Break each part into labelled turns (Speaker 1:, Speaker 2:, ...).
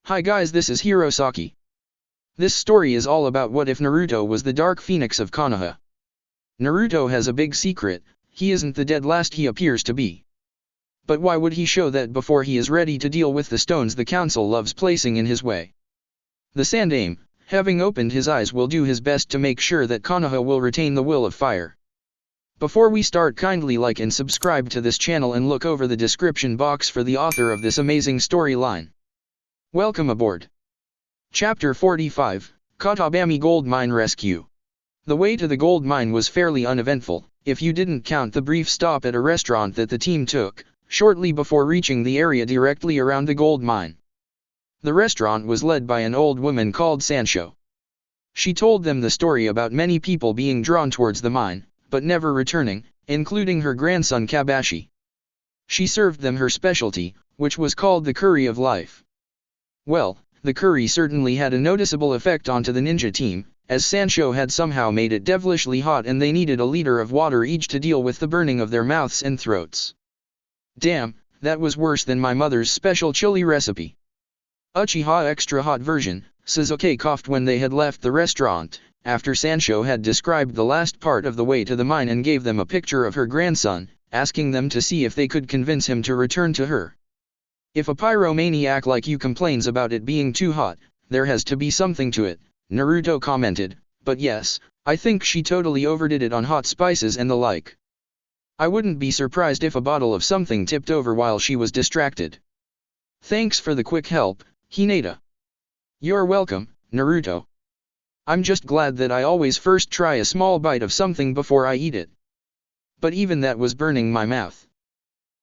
Speaker 1: Hi guys, this is Hirosaki. This story is all about what if Naruto was the Dark Phoenix of Konoha. Naruto has a big secret, he isn't the dead last he appears to be. But why would he show that before he is ready to deal with the stones the council loves placing in his way? The Sandaime, having opened his eyes, will do his best to make sure that Konoha will retain the will of fire. Before we start, kindly like and subscribe to this channel and look over the description box for the author of this amazing storyline. Welcome aboard. Chapter 45, Kotabami Gold Mine Rescue. The way to the gold mine was fairly uneventful, if you didn't count the brief stop at a restaurant that the team took, shortly before reaching the area directly around the gold mine. The restaurant was led by an old woman called Sancho. She told them the story about many people being drawn towards the mine, but never returning, including her grandson Kabashi. She served them her specialty, which was called the curry of life. Well, the curry certainly had a noticeable effect onto the ninja team, as Sancho had somehow made it devilishly hot and they needed a liter of water each to deal with the burning of their mouths and throats. Damn, that was worse than my mother's special chili recipe. Uchiha extra hot version, Sasuke coughed when they had left the restaurant, after Sancho had described the last part of the way to the mine and gave them a picture of her grandson, asking them to see if they could convince him to return to her. If a pyromaniac like you complains about it being too hot, there has to be something to it, Naruto commented, but yes, I think she totally overdid it on hot spices and the like. I wouldn't be surprised if a bottle of something tipped over while she was distracted. Thanks for the quick help, Hinata. You're welcome, Naruto. I'm just glad that I always first try a small bite of something before I eat it. But even that was burning my mouth.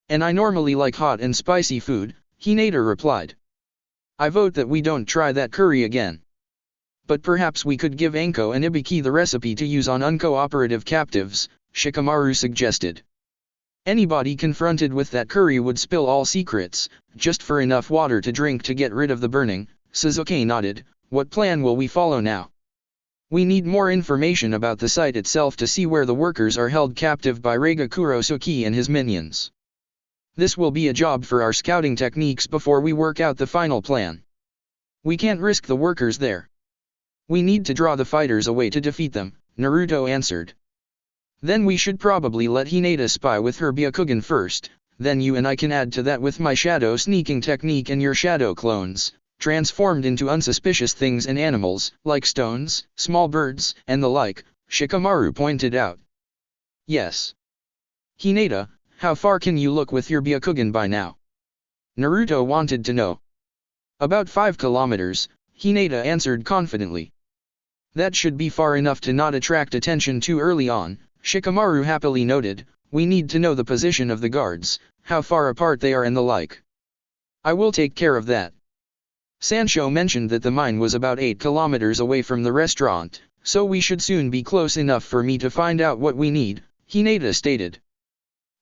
Speaker 1: And I normally like hot and spicy food, Hinata replied. I vote that we don't try that curry again. But perhaps we could give Anko and Ibiki the recipe to use on uncooperative captives, Shikamaru suggested. Anybody confronted with that curry would spill all secrets, just for enough water to drink to get rid of the burning. Sasuke nodded. What plan will we follow now? We need more information about the site itself to see where the workers are held captive by Reiga Kurosuke and his minions. This will be a job for our scouting techniques before we work out the final plan. We can't risk the workers there. We need to draw the fighters away to defeat them, Naruto answered. Then we should probably let Hinata spy with her Byakugan first, then you and I can add to that with my shadow sneaking technique and your shadow clones, transformed into unsuspicious things and animals, like stones, small birds, and the like, Shikamaru pointed out. Yes. Hinata, how far can you look with your Byakugan by now? Naruto wanted to know. About 5 kilometers, Hinata answered confidently. That should be far enough to not attract attention too early on, Shikamaru happily noted. We need to know the position of the guards, how far apart they are and the like. I will take care of that. Sancho mentioned that the mine was about 8 kilometers away from the restaurant, so we should soon be close enough for me to find out what we need, Hinata stated.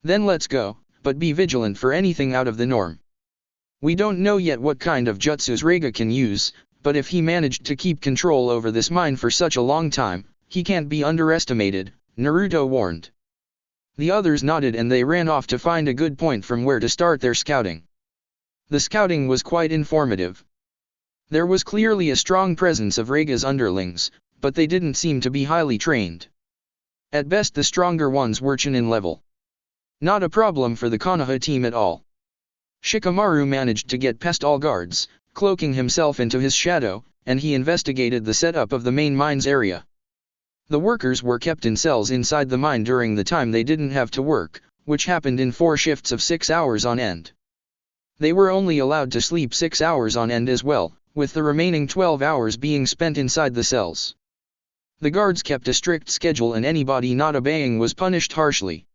Speaker 1: Then let's go, but be vigilant for anything out of the norm. We don't know yet what kind of jutsus Reiga can use, but if he managed to keep control over this mine for such a long time, he can't be underestimated, Naruto warned. The others nodded and they ran off to find a good point from where to start their scouting. The scouting was quite informative. There was clearly a strong presence of Reiga's underlings, but they didn't seem to be highly trained. At best the stronger ones were Chunin level. Not a problem for the Konoha team at all. Shikamaru managed to get past all guards, cloaking himself into his shadow, and he investigated the setup of the main mine's area. The workers were kept in cells inside the mine during the time they didn't have to work, which happened in 4 shifts of 6 hours on end. They were only allowed to sleep 6 hours on end as well, with the remaining 12 hours being spent inside the cells. The guards kept a strict schedule and anybody not obeying was punished harshly.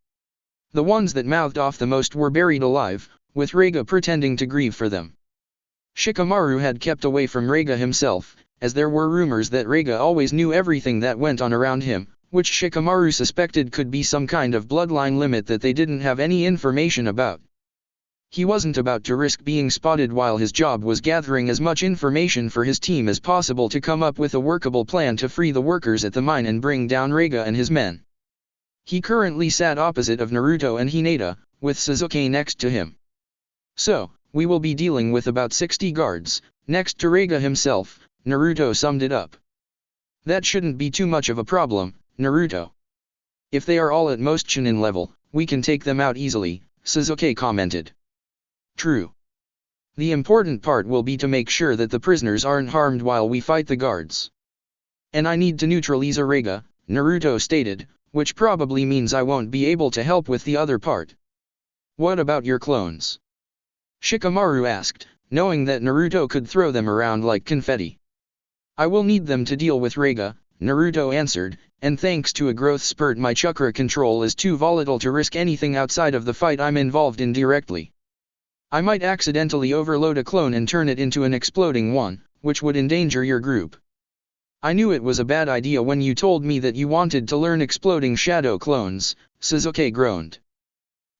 Speaker 1: The ones that mouthed off the most were buried alive, with Reiga pretending to grieve for them. Shikamaru had kept away from Reiga himself, as there were rumors that Reiga always knew everything that went on around him, which Shikamaru suspected could be some kind of bloodline limit that they didn't have any information about. He wasn't about to risk being spotted while his job was gathering as much information for his team as possible to come up with a workable plan to free the workers at the mine and bring down Reiga and his men. He currently sat opposite of Naruto and Hinata, with Sasuke next to him. So, we will be dealing with about 60 guards, next to Reiga himself, Naruto summed it up. That shouldn't be too much of a problem, Naruto. If they are all at most Chunin level, we can take them out easily, Sasuke commented. True. The important part will be to make sure that the prisoners aren't harmed while we fight the guards. And I need to neutralize Reiga, Naruto stated, which probably means I won't be able to help with the other part. What about your clones? Shikamaru asked, knowing that Naruto could throw them around like confetti. I will need them to deal with Reiga, Naruto answered, and thanks to a growth spurt my chakra control is too volatile to risk anything outside of the fight I'm involved in directly. I might accidentally overload a clone and turn it into an exploding one, which would endanger your group. I knew it was a bad idea when you told me that you wanted to learn exploding shadow clones, Sasuke groaned.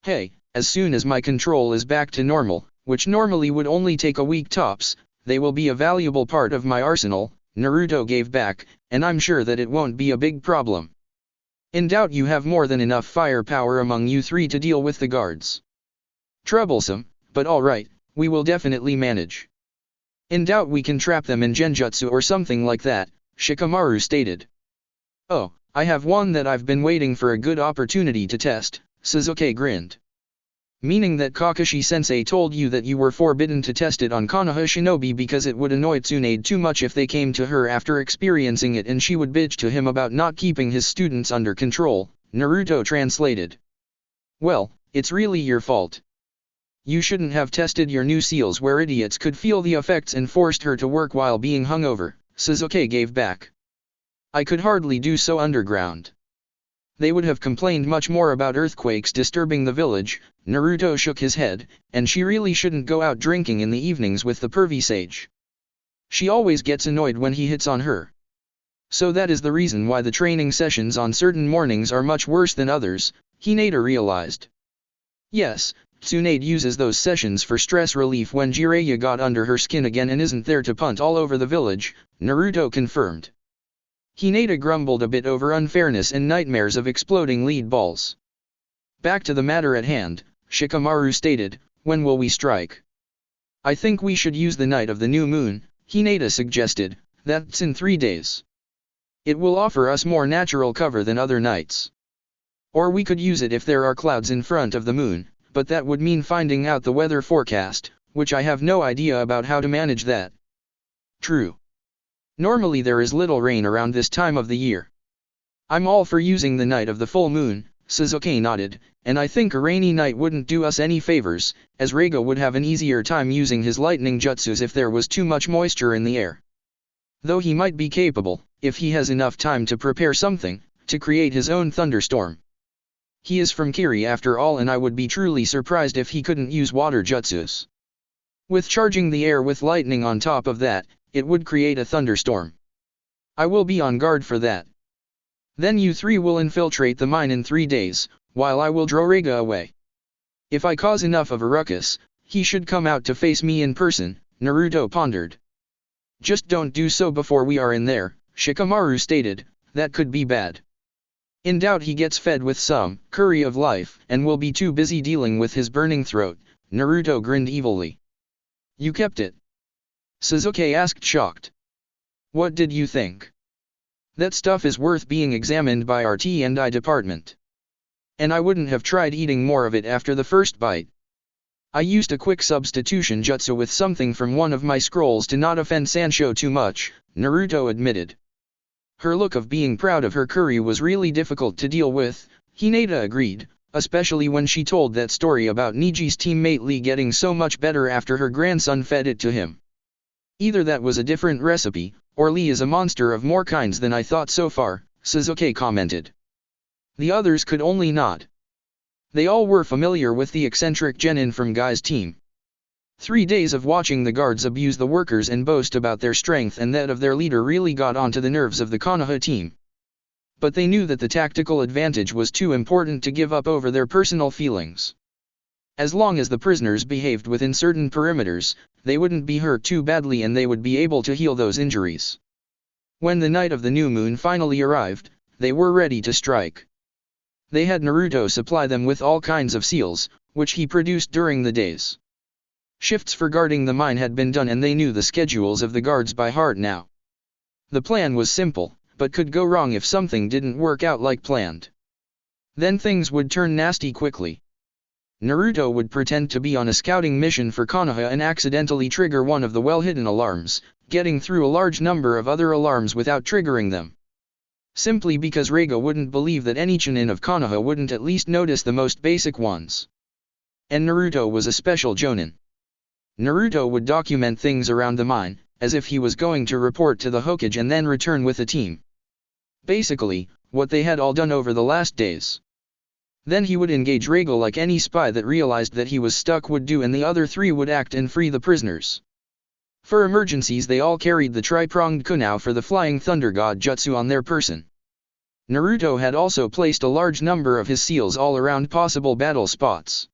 Speaker 1: Hey, as soon as my control is back to normal, which normally would only take a week tops, they will be a valuable part of my arsenal, Naruto gave back, and I'm sure that it won't be a big problem. In doubt you have more than enough firepower among you three to deal with the guards. Troublesome, but alright, we will definitely manage. In doubt we can trap them in genjutsu or something like that, Shikamaru stated. Oh, I have one that I've been waiting for a good opportunity to test, Sasuke grinned. Meaning that Kakashi-sensei told you that you were forbidden to test it on Konoha shinobi because it would annoy Tsunade too much if they came to her after experiencing it and she would bitch to him about not keeping his students under control, Naruto translated. Well, it's really your fault. You shouldn't have tested your new seals where idiots could feel the effects and forced her to work while being hungover, Sasuke gave back. I could hardly do so underground. They would have complained much more about earthquakes disturbing the village, Naruto shook his head, and she really shouldn't go out drinking in the evenings with the pervy sage. She always gets annoyed when he hits on her. So that is the reason why the training sessions on certain mornings are much worse than others, Hinata realized. Yes, Tsunade uses those sessions for stress relief when Jiraiya got under her skin again and isn't there to punt all over the village, Naruto confirmed. Hinata grumbled a bit over unfairness and nightmares of exploding lead balls. Back to the matter at hand, Shikamaru stated, when will we strike? I think we should use the night of the new moon, Hinata suggested, that's in 3 days. It will offer us more natural cover than other nights. Or we could use it if there are clouds in front of the moon, but that would mean finding out the weather forecast, which I have no idea about how to manage that. True. Normally there is little rain around this time of the year. I'm all for using the night of the full moon, Sasuke nodded, and I think a rainy night wouldn't do us any favors, as Reiga would have an easier time using his lightning jutsus if there was too much moisture in the air. Though he might be capable, if he has enough time to prepare something, to create his own thunderstorm. He is from Kiri after all, and I would be truly surprised if he couldn't use water jutsus. With charging the air with lightning on top of that, it would create a thunderstorm. I will be on guard for that. Then you three will infiltrate the mine in 3 days, while I will draw Reiga away. If I cause enough of a ruckus, he should come out to face me in person, Naruto pondered. Just don't do so before we are in there, Shikamaru stated, that could be bad. In doubt he gets fed with some curry of life and will be too busy dealing with his burning throat, Naruto grinned evilly. You kept it? Sasuke asked shocked. What did you think? That stuff is worth being examined by our T&I department. And I wouldn't have tried eating more of it after the first bite. I used a quick substitution jutsu with something from one of my scrolls to not offend Sancho too much, Naruto admitted. Her look of being proud of her curry was really difficult to deal with, Hinata agreed, especially when she told that story about Niji's teammate Lee getting so much better after her grandson fed it to him. Either that was a different recipe, or Lee is a monster of more kinds than I thought so far, Sasuke commented. The others could only nod. They all were familiar with the eccentric genin from Guy's team. 3 days of watching the guards abuse the workers and boast about their strength and that of their leader really got onto the nerves of the Konoha team. But they knew that the tactical advantage was too important to give up over their personal feelings. As long as the prisoners behaved within certain perimeters, they wouldn't be hurt too badly and they would be able to heal those injuries. When the night of the new moon finally arrived, they were ready to strike. They had Naruto supply them with all kinds of seals, which he produced during the days. Shifts for guarding the mine had been done and they knew the schedules of the guards by heart now. The plan was simple, but could go wrong if something didn't work out like planned. Then things would turn nasty quickly. Naruto would pretend to be on a scouting mission for Konoha and accidentally trigger one of the well-hidden alarms, getting through a large number of other alarms without triggering them. Simply because Reiga wouldn't believe that any Chunin of Konoha wouldn't at least notice the most basic ones. And Naruto was a special Jonin. Naruto would document things around the mine, as if he was going to report to the Hokage and then return with a team. Basically, what they had all done over the last days. Then he would engage Reiga like any spy that realized that he was stuck would do, and the other three would act and free the prisoners. For emergencies they all carried the tri-pronged kunao for the flying thunder god jutsu on their person. Naruto had also placed a large number of his seals all around possible battle spots.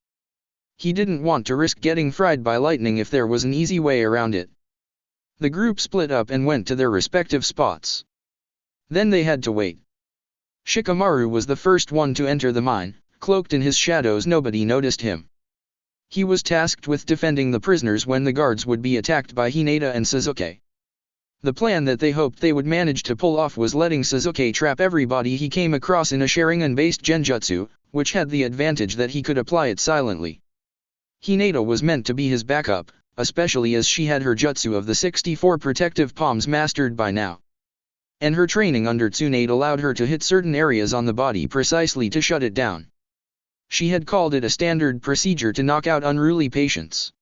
Speaker 1: He didn't want to risk getting fried by lightning if there was an easy way around it. The group split up and went to their respective spots. Then they had to wait. Shikamaru was the first one to enter the mine. Cloaked in his shadows, nobody noticed him. He was tasked with defending the prisoners when the guards would be attacked by Hinata and Sasuke. The plan that they hoped they would manage to pull off was letting Sasuke trap everybody he came across in a Sharingan-based genjutsu, which had the advantage that he could apply it silently. Hinata was meant to be his backup, especially as she had her jutsu of the 64 protective palms mastered by now. And her training under Tsunade allowed her to hit certain areas on the body precisely to shut it down. She had called it a standard procedure to knock out unruly patients.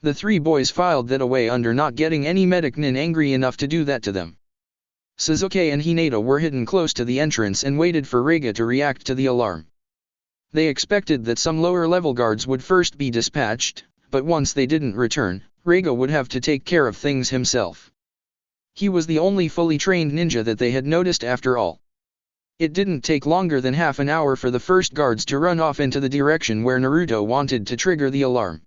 Speaker 1: The three boys filed that away under not getting any medic nin angry enough to do that to them. Sasuke and Hinata were hidden close to the entrance and waited for Reiga to react to the alarm. They expected that some lower-level guards would first be dispatched, but once they didn't return, Reiga would have to take care of things himself. He was the only fully trained ninja that they had noticed after all. It didn't take longer than half an hour for the first guards to run off into the direction where Naruto wanted to trigger the alarm.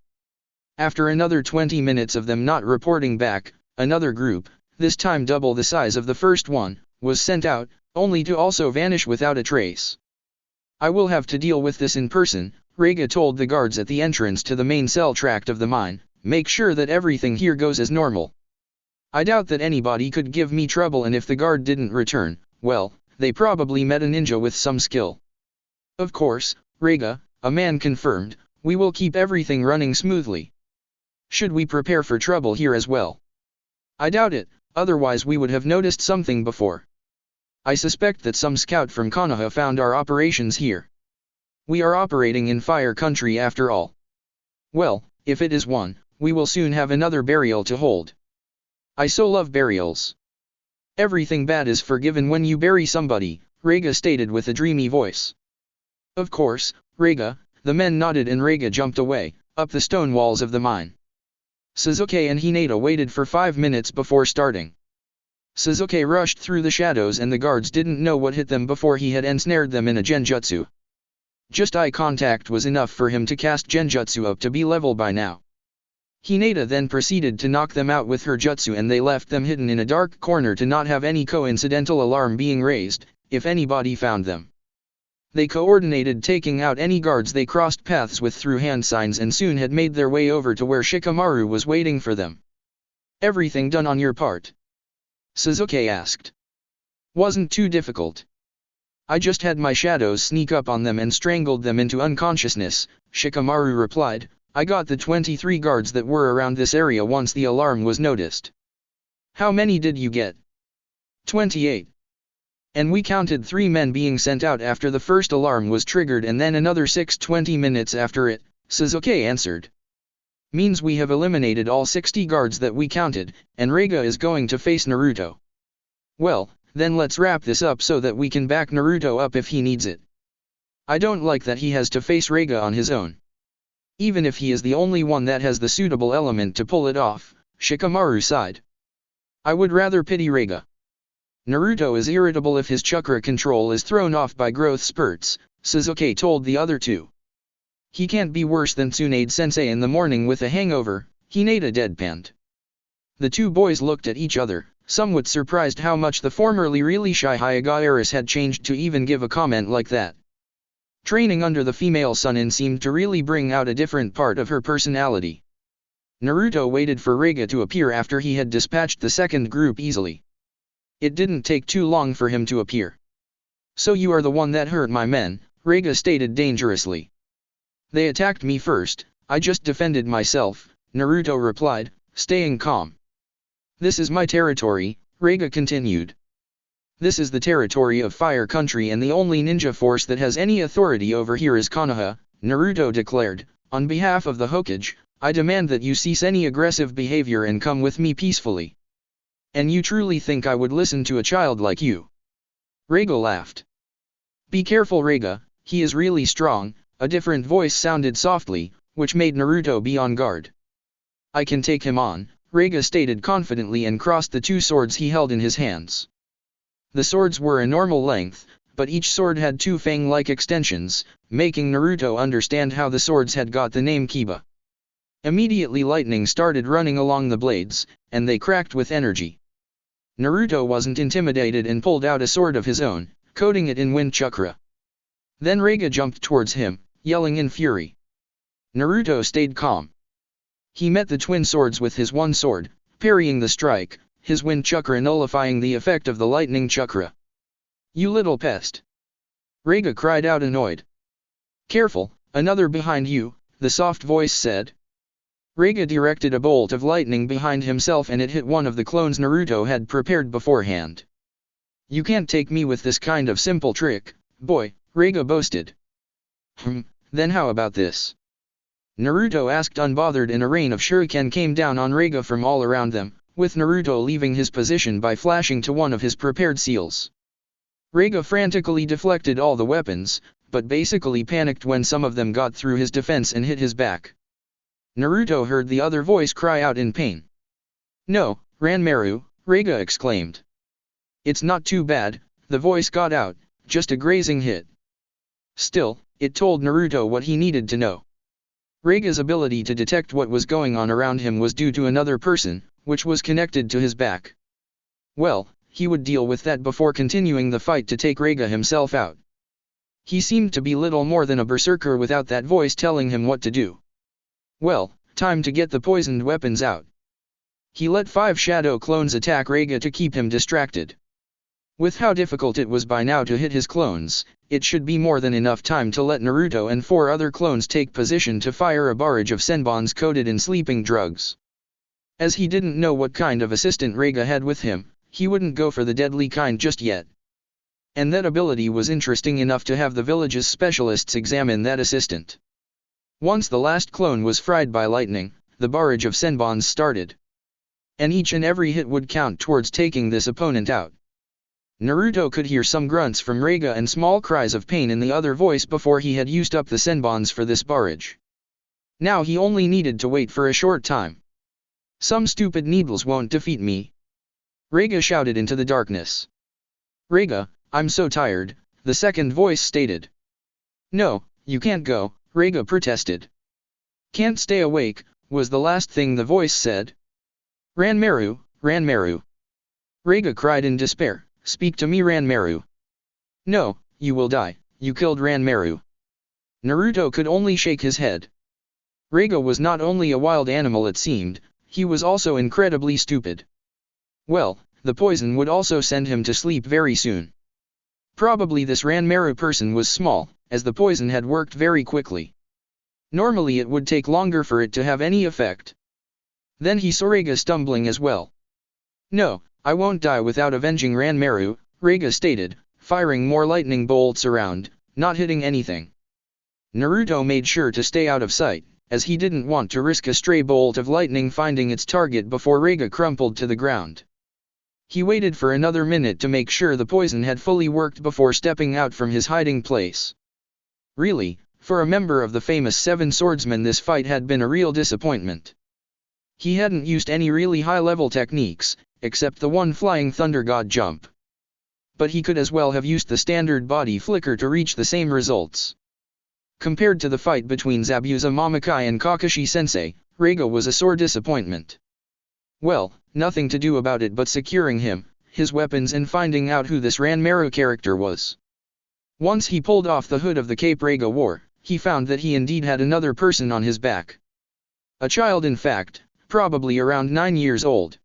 Speaker 1: After another 20 minutes of them not reporting back, another group, this time double the size of the first one, was sent out, only to also vanish without a trace. "I will have to deal with this in person," Reiga told the guards at the entrance to the main cell tract of the mine. "Make sure that everything here goes as normal. I doubt that anybody could give me trouble, and if the guard didn't return, well, they probably met a ninja with some skill." "Of course, Reiga," a man confirmed, "we will keep everything running smoothly. Should we prepare for trouble here as well?" "I doubt it, otherwise we would have noticed something before. I suspect that some scout from Konoha found our operations here. We are operating in fire country after all. Well, if it is one, we will soon have another burial to hold. I so love burials. Everything bad is forgiven when you bury somebody," Reiga stated with a dreamy voice. "Of course, Reiga," the men nodded and Reiga jumped away, up the stone walls of the mine. Sasuke and Hinata waited for 5 minutes before starting. Sasuke rushed through the shadows and the guards didn't know what hit them before he had ensnared them in a genjutsu. Just eye contact was enough for him to cast genjutsu up to B-level by now. Hinata then proceeded to knock them out with her jutsu and they left them hidden in a dark corner to not have any coincidental alarm being raised, if anybody found them. They coordinated taking out any guards they crossed paths with through hand signs and soon had made their way over to where Shikamaru was waiting for them. "Everything done on your part?" Sasuke asked. "Wasn't too difficult. I just had my shadows sneak up on them and strangled them into unconsciousness," Shikamaru replied. "I got the 23 guards that were around this area once the alarm was noticed." "How many did you get?" 28. "And we counted 3 men being sent out after the first alarm was triggered and then another 6 20 minutes after it," Sasuke answered. "Means we have eliminated all 60 guards that we counted, and Reiga is going to face Naruto. Well, then let's wrap this up so that we can back Naruto up if he needs it. I don't like that he has to face Reiga on his own. Even if he is the only one that has the suitable element to pull it off," Shikamaru sighed. "I would rather pity Reiga. Naruto is irritable if his chakra control is thrown off by growth spurts," Sasuke told the other two. "He can't be worse than Tsunade-sensei in the morning with a hangover," Hinata deadpanned. The two boys looked at each other, somewhat surprised how much the formerly really shy Hyuga heiress had changed to even give a comment like that. Training under the female Sunin seemed to really bring out a different part of her personality. Naruto waited for Reiga to appear after he had dispatched the second group easily. It didn't take too long for him to appear. "So you are the one that hurt my men," Reiga stated dangerously. "They attacked me first, I just defended myself," Naruto replied, staying calm. "This is my territory," Reiga continued. "This is the territory of Fire Country and the only ninja force that has any authority over here is Konoha," Naruto declared. "On behalf of the Hokage, I demand that you cease any aggressive behavior and come with me peacefully." "And you truly think I would listen to a child like you?" Reiga laughed. "Be careful, Reiga, he is really strong," a different voice sounded softly, which made Naruto be on guard. "I can take him on," Reiga stated confidently and crossed the two swords he held in his hands. The swords were a normal length, but each sword had two fang-like extensions, making Naruto understand how the swords had got the name Kiba. Immediately lightning started running along the blades, and they cracked with energy. Naruto wasn't intimidated and pulled out a sword of his own, coating it in wind chakra. Then Reiga jumped towards him, yelling in fury. Naruto stayed calm. He met the twin swords with his one sword, parrying the strike, his wind chakra nullifying the effect of the lightning chakra. "You little pest!" Reiga cried out annoyed. "Careful, another behind you," the soft voice said. Reiga directed a bolt of lightning behind himself and it hit one of the clones Naruto had prepared beforehand. "You can't take me with this kind of simple trick, boy," Reiga boasted. Then how about this?" Naruto asked unbothered, and a rain of shuriken came down on Reiga from all around them, with Naruto leaving his position by flashing to one of his prepared seals. Reiga frantically deflected all the weapons, but basically panicked when some of them got through his defense and hit his back. Naruto heard the other voice cry out in pain. "No, Ranmaru," Reiga exclaimed. "It's not too bad," the voice got out, "just a grazing hit." Still, it told Naruto what he needed to know. Reiga's ability to detect what was going on around him was due to another person, which was connected to his back. Well, he would deal with that before continuing the fight to take Reiga himself out. He seemed to be little more than a berserker without that voice telling him what to do. Well, time to get the poisoned weapons out. He let 5 shadow clones attack Reiga to keep him distracted. With how difficult it was by now to hit his clones, it should be more than enough time to let Naruto and 4 other clones take position to fire a barrage of senbons coated in sleeping drugs. As he didn't know what kind of assistant Reiga had with him, he wouldn't go for the deadly kind just yet. And that ability was interesting enough to have the village's specialists examine that assistant. Once the last clone was fried by lightning, the barrage of senbons started. And each and every hit would count towards taking this opponent out. Naruto could hear some grunts from Reiga and small cries of pain in the other voice before he had used up the senbons for this barrage. Now he only needed to wait for a short time. "Some stupid needles won't defeat me," Reiga shouted into the darkness. "Reiga, I'm so tired," the second voice stated. "No, you can't go," Reiga protested. "Can't stay awake," was the last thing the voice said. "Ranmaru, Ranmaru!" Reiga cried in despair. "Speak to me, Ranmaru." "No, you will die, you killed Ranmaru." Naruto could only shake his head. Reiga was not only a wild animal, it seemed, he was also incredibly stupid. Well, the poison would also send him to sleep very soon. Probably this Ranmaru person was small, as the poison had worked very quickly. Normally it would take longer for it to have any effect. Then he saw Reiga stumbling as well. "No, I won't die without avenging Ranmaru," Reiga stated, firing more lightning bolts around, not hitting anything. Naruto made sure to stay out of sight, as he didn't want to risk a stray bolt of lightning finding its target before Reiga crumpled to the ground. He waited for another minute to make sure the poison had fully worked before stepping out from his hiding place. Really, for a member of the famous 7 Swordsmen, this fight had been a real disappointment. He hadn't used any really high-level techniques, except the one flying Thunder God jump. But he could as well have used the standard body flicker to reach the same results. Compared to the fight between Zabuza Momokai and Kakashi-sensei, Reiga was a sore disappointment. Well, nothing to do about it but securing him, his weapons, and finding out who this Ranmaru character was. Once he pulled off the hood of the cape Reiga wore, he found that he indeed had another person on his back. A child, in fact, probably around 9 years old.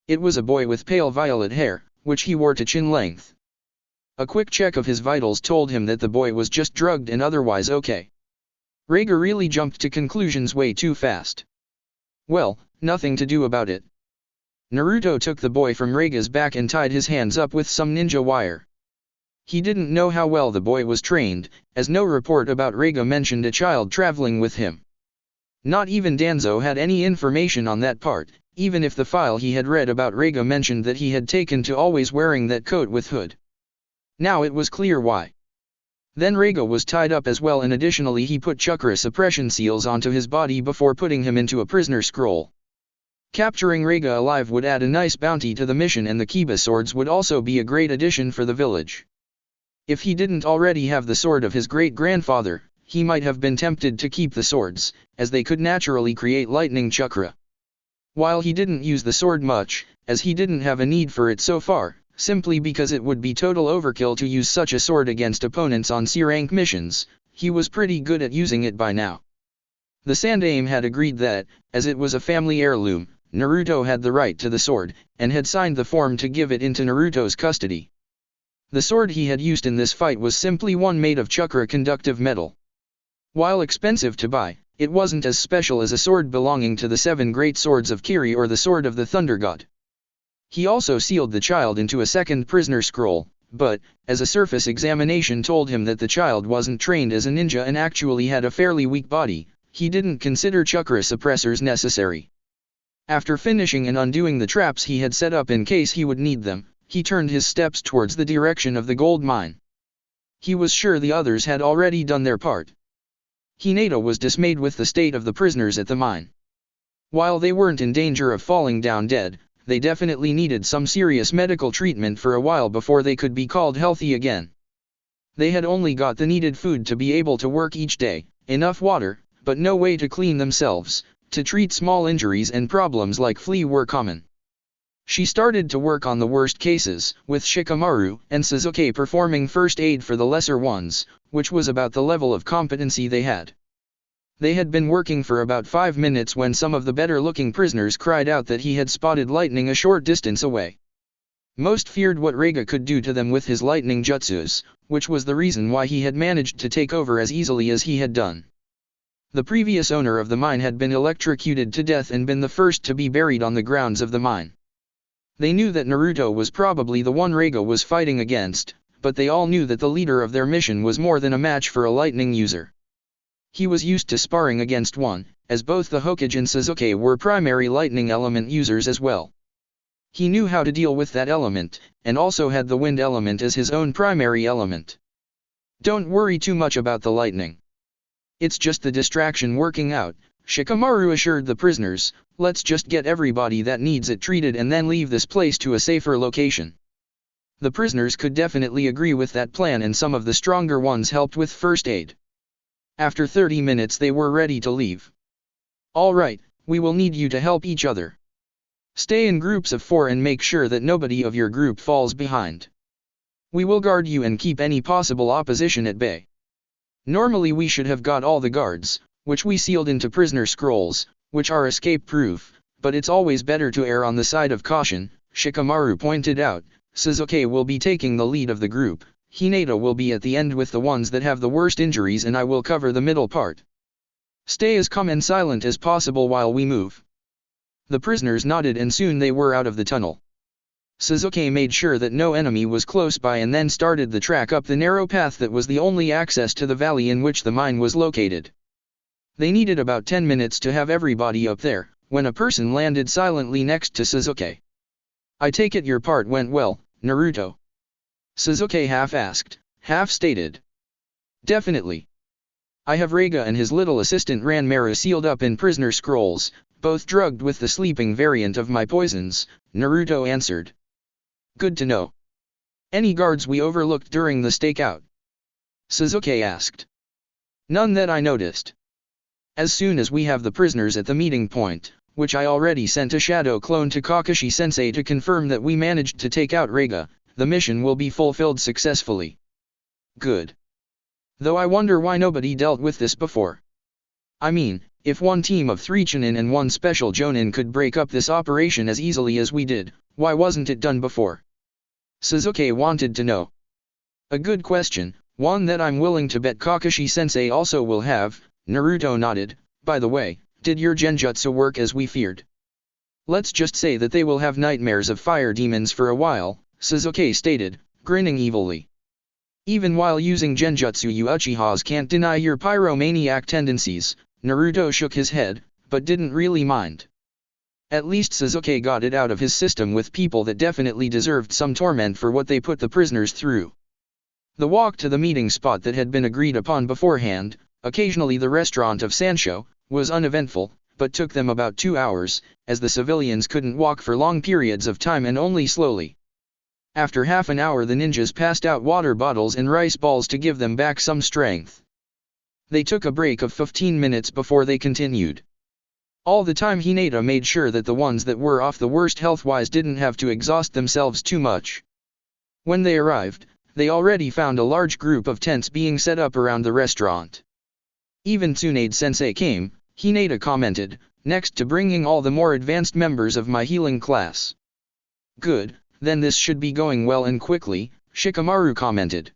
Speaker 1: It was a boy with pale violet hair, which he wore to chin length. A quick check of his vitals told him that the boy was just drugged and otherwise okay. Reiga really jumped to conclusions way too fast. Well, nothing to do about it. Naruto took the boy from Reiga's back and tied his hands up with some ninja wire. He didn't know how well the boy was trained, as no report about Reiga mentioned a child traveling with him. Not even Danzo had any information on that part, even if the file he had read about Reiga mentioned that he had taken to always wearing that coat with hood. Now it was clear why. Then Reiga was tied up as well, and additionally he put chakra suppression seals onto his body before putting him into a prisoner scroll. Capturing Reiga alive would add a nice bounty to the mission, and the Kiba swords would also be a great addition for the village. If he didn't already have the sword of his great-grandfather, he might have been tempted to keep the swords, as they could naturally create lightning chakra. While he didn't use the sword much, as he didn't have a need for it so far, simply because it would be total overkill to use such a sword against opponents on C-rank missions, he was pretty good at using it by now. The Sandaime had agreed that, as it was a family heirloom, Naruto had the right to the sword, and had signed the form to give it into Naruto's custody. The sword he had used in this fight was simply one made of chakra-conductive metal. While expensive to buy, it wasn't as special as a sword belonging to the 7 great swords of Kiri or the sword of the Thunder God. He also sealed the child into a second prisoner scroll, but, as a surface examination told him that the child wasn't trained as a ninja and actually had a fairly weak body, he didn't consider chakra suppressors necessary. After finishing and undoing the traps he had set up in case he would need them, he turned his steps towards the direction of the gold mine. He was sure the others had already done their part. Hinata was dismayed with the state of the prisoners at the mine. While they weren't in danger of falling down dead, they definitely needed some serious medical treatment for a while before they could be called healthy again. They had only got the needed food to be able to work each day, enough water, but no way to clean themselves. To treat small injuries and problems like flea were common. She started to work on the worst cases, with Shikamaru and Sasuke performing first aid for the lesser ones, which was about the level of competency they had. They had been working for about 5 minutes when some of the better-looking prisoners cried out that he had spotted lightning a short distance away. Most feared what Reiga could do to them with his lightning jutsus, which was the reason why he had managed to take over as easily as he had done. The previous owner of the mine had been electrocuted to death and been the first to be buried on the grounds of the mine. They knew that Naruto was probably the one Reiga was fighting against, but they all knew that the leader of their mission was more than a match for a lightning user. He was used to sparring against one, as both the Hokage and Sasuke were primary lightning element users as well. He knew how to deal with that element, and also had the wind element as his own primary element. Don't worry too much about the lightning. It's just the distraction working out, Shikamaru assured the prisoners. Let's just get everybody that needs it treated and then leave this place to a safer location. The prisoners could definitely agree with that plan, and some of the stronger ones helped with first aid. After 30 minutes they were ready to leave. All right, we will need you to help each other. Stay in groups of 4 and make sure that nobody of your group falls behind. We will guard you and keep any possible opposition at bay. Normally we should have got all the guards, which we sealed into prisoner scrolls, which are escape-proof, but it's always better to err on the side of caution, Shikamaru pointed out. Sasuke will be taking the lead of the group, Hinata will be at the end with the ones that have the worst injuries, and I will cover the middle part. Stay as calm and silent as possible while we move. The prisoners nodded and soon they were out of the tunnel. Sasuke made sure that no enemy was close by and then started the track up the narrow path that was the only access to the valley in which the mine was located. They needed about 10 minutes to have everybody up there, when a person landed silently next to Sasuke. I take it your part went well, Naruto? Sasuke half asked, half stated. Definitely. I have Reiga and his little assistant Ranmaru sealed up in prisoner scrolls, both drugged with the sleeping variant of my poisons, Naruto answered. Good to know. Any guards we overlooked during the stakeout? Sasuke asked. None that I noticed. As soon as we have the prisoners at the meeting point, which I already sent a shadow clone to Kakashi-sensei to confirm that we managed to take out Reiga, the mission will be fulfilled successfully. Good. Though I wonder why nobody dealt with this before. I mean, if one team of 3 Chunin and 1 special Jonin could break up this operation as easily as we did, why wasn't it done before? Sasuke wanted to know. A good question, one that I'm willing to bet Kakashi-sensei also will have. Naruto nodded. By the way, did your genjutsu work as we feared? Let's just say that they will have nightmares of fire demons for a while, Sasuke stated, grinning evilly. Even while using genjutsu, you Uchihas can't deny your pyromaniac tendencies. Naruto shook his head, but didn't really mind. At least Sasuke got it out of his system with people that definitely deserved some torment for what they put the prisoners through. The walk to the meeting spot that had been agreed upon beforehand, occasionally the restaurant of Sancho, was uneventful, but took them about 2 hours, as the civilians couldn't walk for long periods of time and only slowly. After half an hour the ninjas passed out water bottles and rice balls to give them back some strength. They took a break of 15 minutes before they continued. All the time Hinata made sure that the ones that were off the worst health-wise didn't have to exhaust themselves too much. When they arrived, they already found a large group of tents being set up around the restaurant. Even Tsunade-sensei came, Hinata commented, next to bringing all the more advanced members of my healing class. Good, then this should be going well and quickly, Shikamaru commented.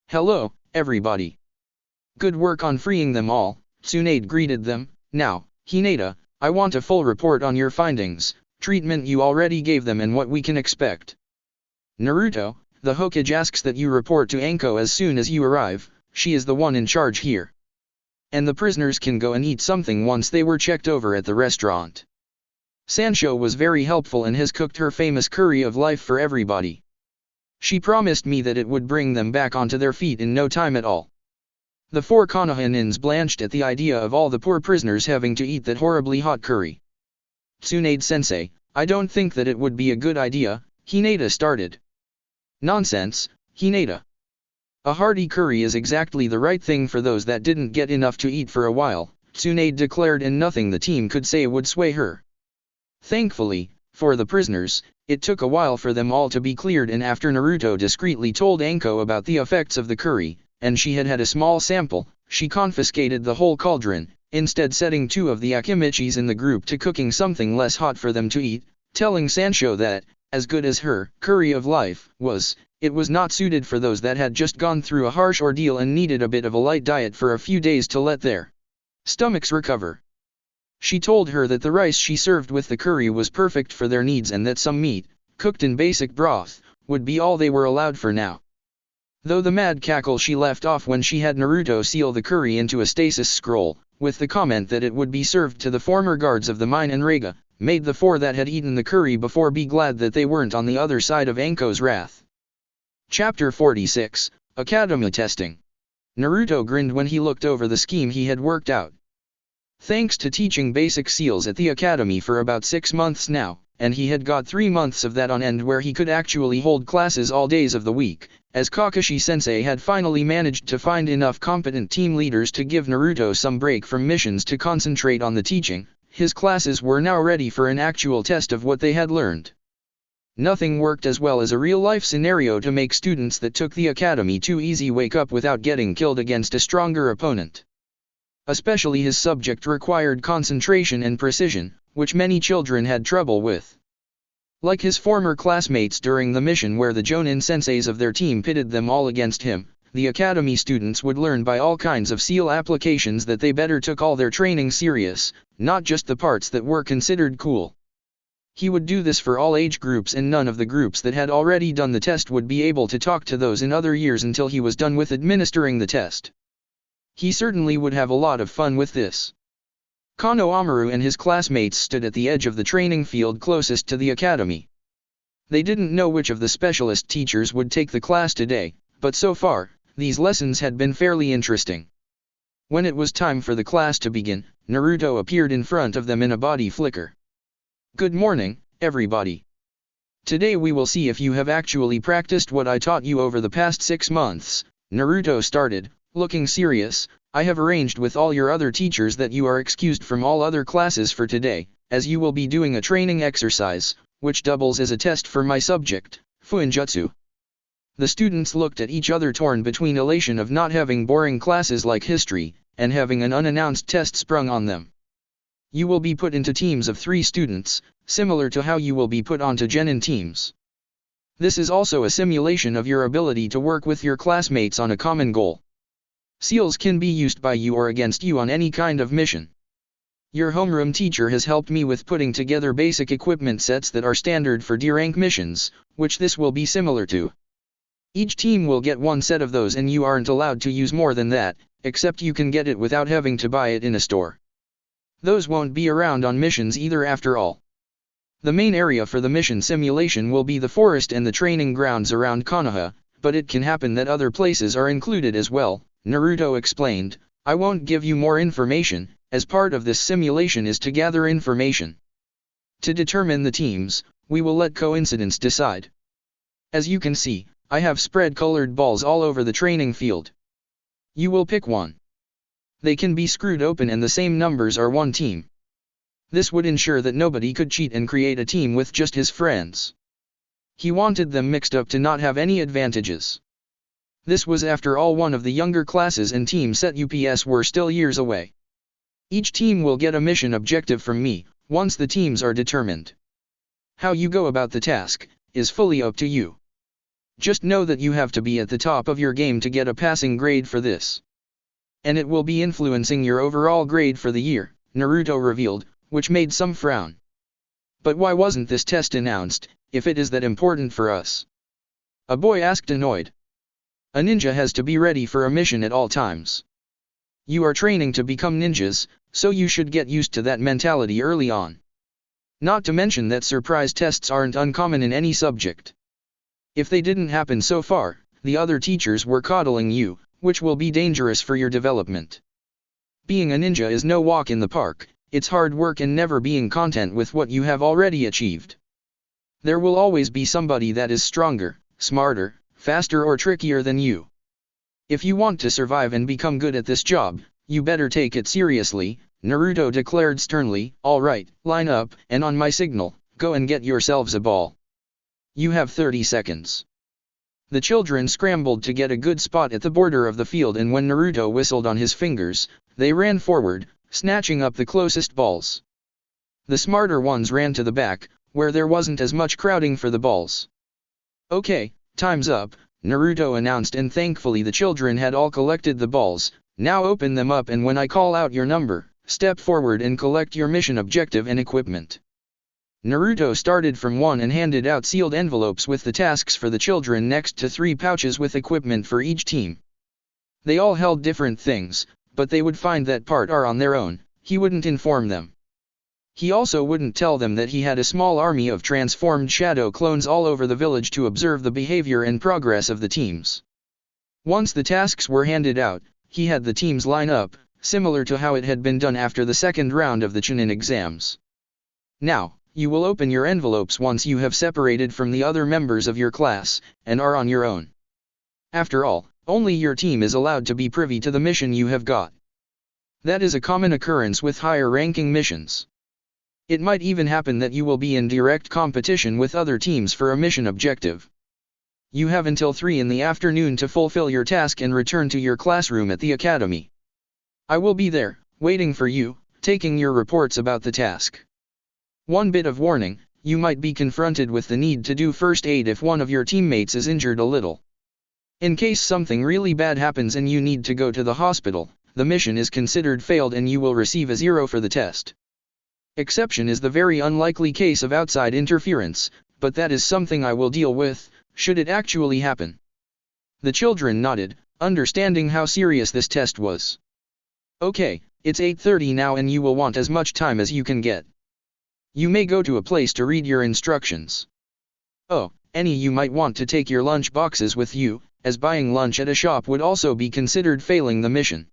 Speaker 1: Hello, everybody. Good work on freeing them all, Tsunade greeted them. Now, Hinata, I want a full report on your findings, treatment you already gave them and what we can expect. Naruto, the Hokage asks that you report to Anko as soon as you arrive, she is the one in charge here. And the prisoners can go and eat something once they were checked over at the restaurant. Sancho was very helpful and has cooked her famous curry of life for everybody. She promised me that it would bring them back onto their feet in no time at all. The 4 Konoha blanched at the idea of all the poor prisoners having to eat that horribly hot curry. Tsunade-sensei, I don't think that it would be a good idea, Hinata started. Nonsense, Hinata. A hearty curry is exactly the right thing for those that didn't get enough to eat for a while, Tsunade declared, and nothing the team could say would sway her. Thankfully, for the prisoners, it took a while for them all to be cleared, and after Naruto discreetly told Anko about the effects of the curry, and she had had a small sample, she confiscated the whole cauldron, instead setting 2 of the Akimichis in the group to cooking something less hot for them to eat, telling Sancho that, as good as her curry of life was, it was not suited for those that had just gone through a harsh ordeal and needed a bit of a light diet for a few days to let their stomachs recover. She told her that the rice she served with the curry was perfect for their needs and that some meat, cooked in basic broth, would be all they were allowed for now. Though the mad cackle she left off when she had Naruto seal the curry into a stasis scroll, with the comment that it would be served to the former guards of the mine and Rega, made the 4 that had eaten the curry before be glad that they weren't on the other side of Anko's wrath. Chapter 46, Academy Testing. Naruto grinned when he looked over the scheme he had worked out. Thanks to teaching basic seals at the academy for about 6 months now, and he had got 3 months of that on end where he could actually hold classes all days of the week, as Kakashi-sensei had finally managed to find enough competent team leaders to give Naruto some break from missions to concentrate on the teaching. His classes were now ready for an actual test of what they had learned. Nothing worked as well as a real-life scenario to make students that took the academy too easy wake up without getting killed against a stronger opponent. Especially his subject required concentration and precision, which many children had trouble with. Like his former classmates during the mission where the Jonin senseis of their team pitted them all against him, the academy students would learn by all kinds of seal applications that they better took all their training serious, not just the parts that were considered cool. He would do this for all age groups, and none of the groups that had already done the test would be able to talk to those in other years until he was done with administering the test. He certainly would have a lot of fun with this. Konohamaru and his classmates stood at the edge of the training field closest to the academy. They didn't know which of the specialist teachers would take the class today, but so far, these lessons had been fairly interesting. When it was time for the class to begin, Naruto appeared in front of them in a body flicker. Good morning, everybody. Today we will see if you have actually practiced what I taught you over the past 6 months, Naruto started, looking serious. I have arranged with all your other teachers that you are excused from all other classes for today, as you will be doing a training exercise, which doubles as a test for my subject, Fuinjutsu. The students looked at each other torn between elation of not having boring classes like history, and having an unannounced test sprung on them. You will be put into teams of 3 students, similar to how you will be put onto genin teams. This is also a simulation of your ability to work with your classmates on a common goal. Seals can be used by you or against you on any kind of mission. Your homeroom teacher has helped me with putting together basic equipment sets that are standard for D-rank missions, which this will be similar to. Each team will get 1 set of those and you aren't allowed to use more than that, except you can get it without having to buy it in a store. Those won't be around on missions either after all. The main area for the mission simulation will be the forest and the training grounds around Konoha, but it can happen that other places are included as well, Naruto explained. I won't give you more information, as part of this simulation is to gather information. To determine the teams, we will let coincidence decide. As you can see, I have spread colored balls all over the training field. You will pick one. They can be screwed open and the same numbers are one team. This would ensure that nobody could cheat and create a team with just his friends. He wanted them mixed up to not have any advantages. This was after all one of the younger classes and team set UPS were still years away. Each team will get a mission objective from me, once the teams are determined. How you go about the task, is fully up to you. Just know that you have to be at the top of your game to get a passing grade for this. And it will be influencing your overall grade for the year, Naruto revealed, which made some frown. But why wasn't this test announced, if it is that important for us? A boy asked annoyed. A ninja has to be ready for a mission at all times. You are training to become ninjas, so you should get used to that mentality early on. Not to mention that surprise tests aren't uncommon in any subject. If they didn't happen so far, the other teachers were coddling you, which will be dangerous for your development. Being a ninja is no walk in the park, it's hard work and never being content with what you have already achieved. There will always be somebody that is stronger, smarter, faster or trickier than you. If you want to survive and become good at this job, you better take it seriously, Naruto declared sternly. All right, line up, and on my signal, go and get yourselves a ball. You have 30 seconds. The children scrambled to get a good spot at the border of the field, and when Naruto whistled on his fingers, they ran forward, snatching up the closest balls. The smarter ones ran to the back, where there wasn't as much crowding for the balls. Okay, time's up, Naruto announced, and thankfully the children had all collected the balls. Now open them up, and when I call out your number, step forward and collect your mission objective and equipment. Naruto started from 1 and handed out sealed envelopes with the tasks for the children next to 3 pouches with equipment for each team. They all held different things, but they would find that part are on their own. He wouldn't inform them. He also wouldn't tell them that he had a small army of transformed shadow clones all over the village to observe the behavior and progress of the teams. Once the tasks were handed out, he had the teams line up, similar to how it had been done after the second round of the Chunin exams. Now, you will open your envelopes once you have separated from the other members of your class, and are on your own. After all, only your team is allowed to be privy to the mission you have got. That is a common occurrence with higher-ranking missions. It might even happen that you will be in direct competition with other teams for a mission objective. You have until 3 in the afternoon to fulfill your task and return to your classroom at the academy. I will be there, waiting for you, taking your reports about the task. One bit of warning, you might be confronted with the need to do first aid if one of your teammates is injured a little. In case something really bad happens and you need to go to the hospital, the mission is considered failed and you will receive a 0 for the test. Exception is the very unlikely case of outside interference, but that is something I will deal with, should it actually happen. The children nodded, understanding how serious this test was. Okay, it's 8:30 now and you will want as much time as you can get. You may go to a place to read your instructions. Oh, you might want to take your lunch boxes with you, as buying lunch at a shop would also be considered failing the mission.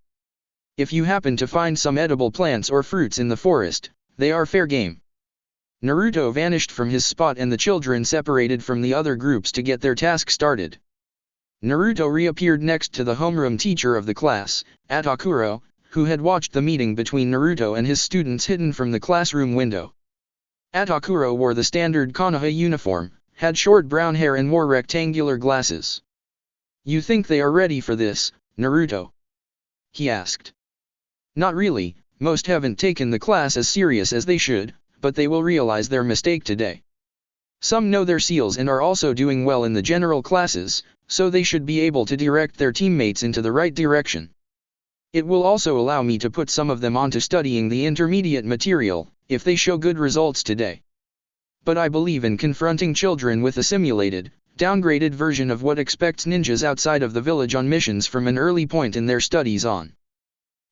Speaker 1: If you happen to find some edible plants or fruits in the forest, they are fair game. Naruto vanished from his spot and the children separated from the other groups to get their task started. Naruto reappeared next to the homeroom teacher of the class, Atakuro, who had watched the meeting between Naruto and his students hidden from the classroom window. Atakuro wore the standard Konoha uniform, had short brown hair and wore rectangular glasses. You think they are ready for this, Naruto? He asked. Not really, most haven't taken the class as serious as they should, but they will realize their mistake today. Some know their seals and are also doing well in the general classes, so they should be able to direct their teammates into the right direction. It will also allow me to put some of them onto studying the intermediate material, if they show good results today. But I believe in confronting children with a simulated, downgraded version of what expects ninjas outside of the village on missions from an early point in their studies on.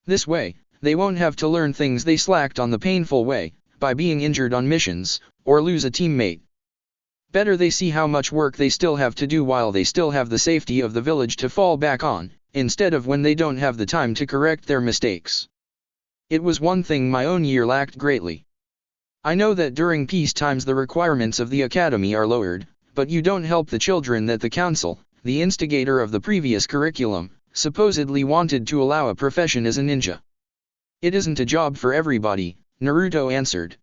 Speaker 1: This way, they won't have to learn things they slacked on the painful way, by being injured on missions, or lose a teammate. Better they see how much work they still have to do while they still have the safety of the village to fall back on, instead of when they don't have the time to correct their mistakes. It was one thing my own year lacked greatly. I know that during peace times the requirements of the academy are lowered, but you don't help the children that the council, the instigator of the previous curriculum, supposedly wanted to allow a profession as a ninja. It isn't a job for everybody, Naruto answered.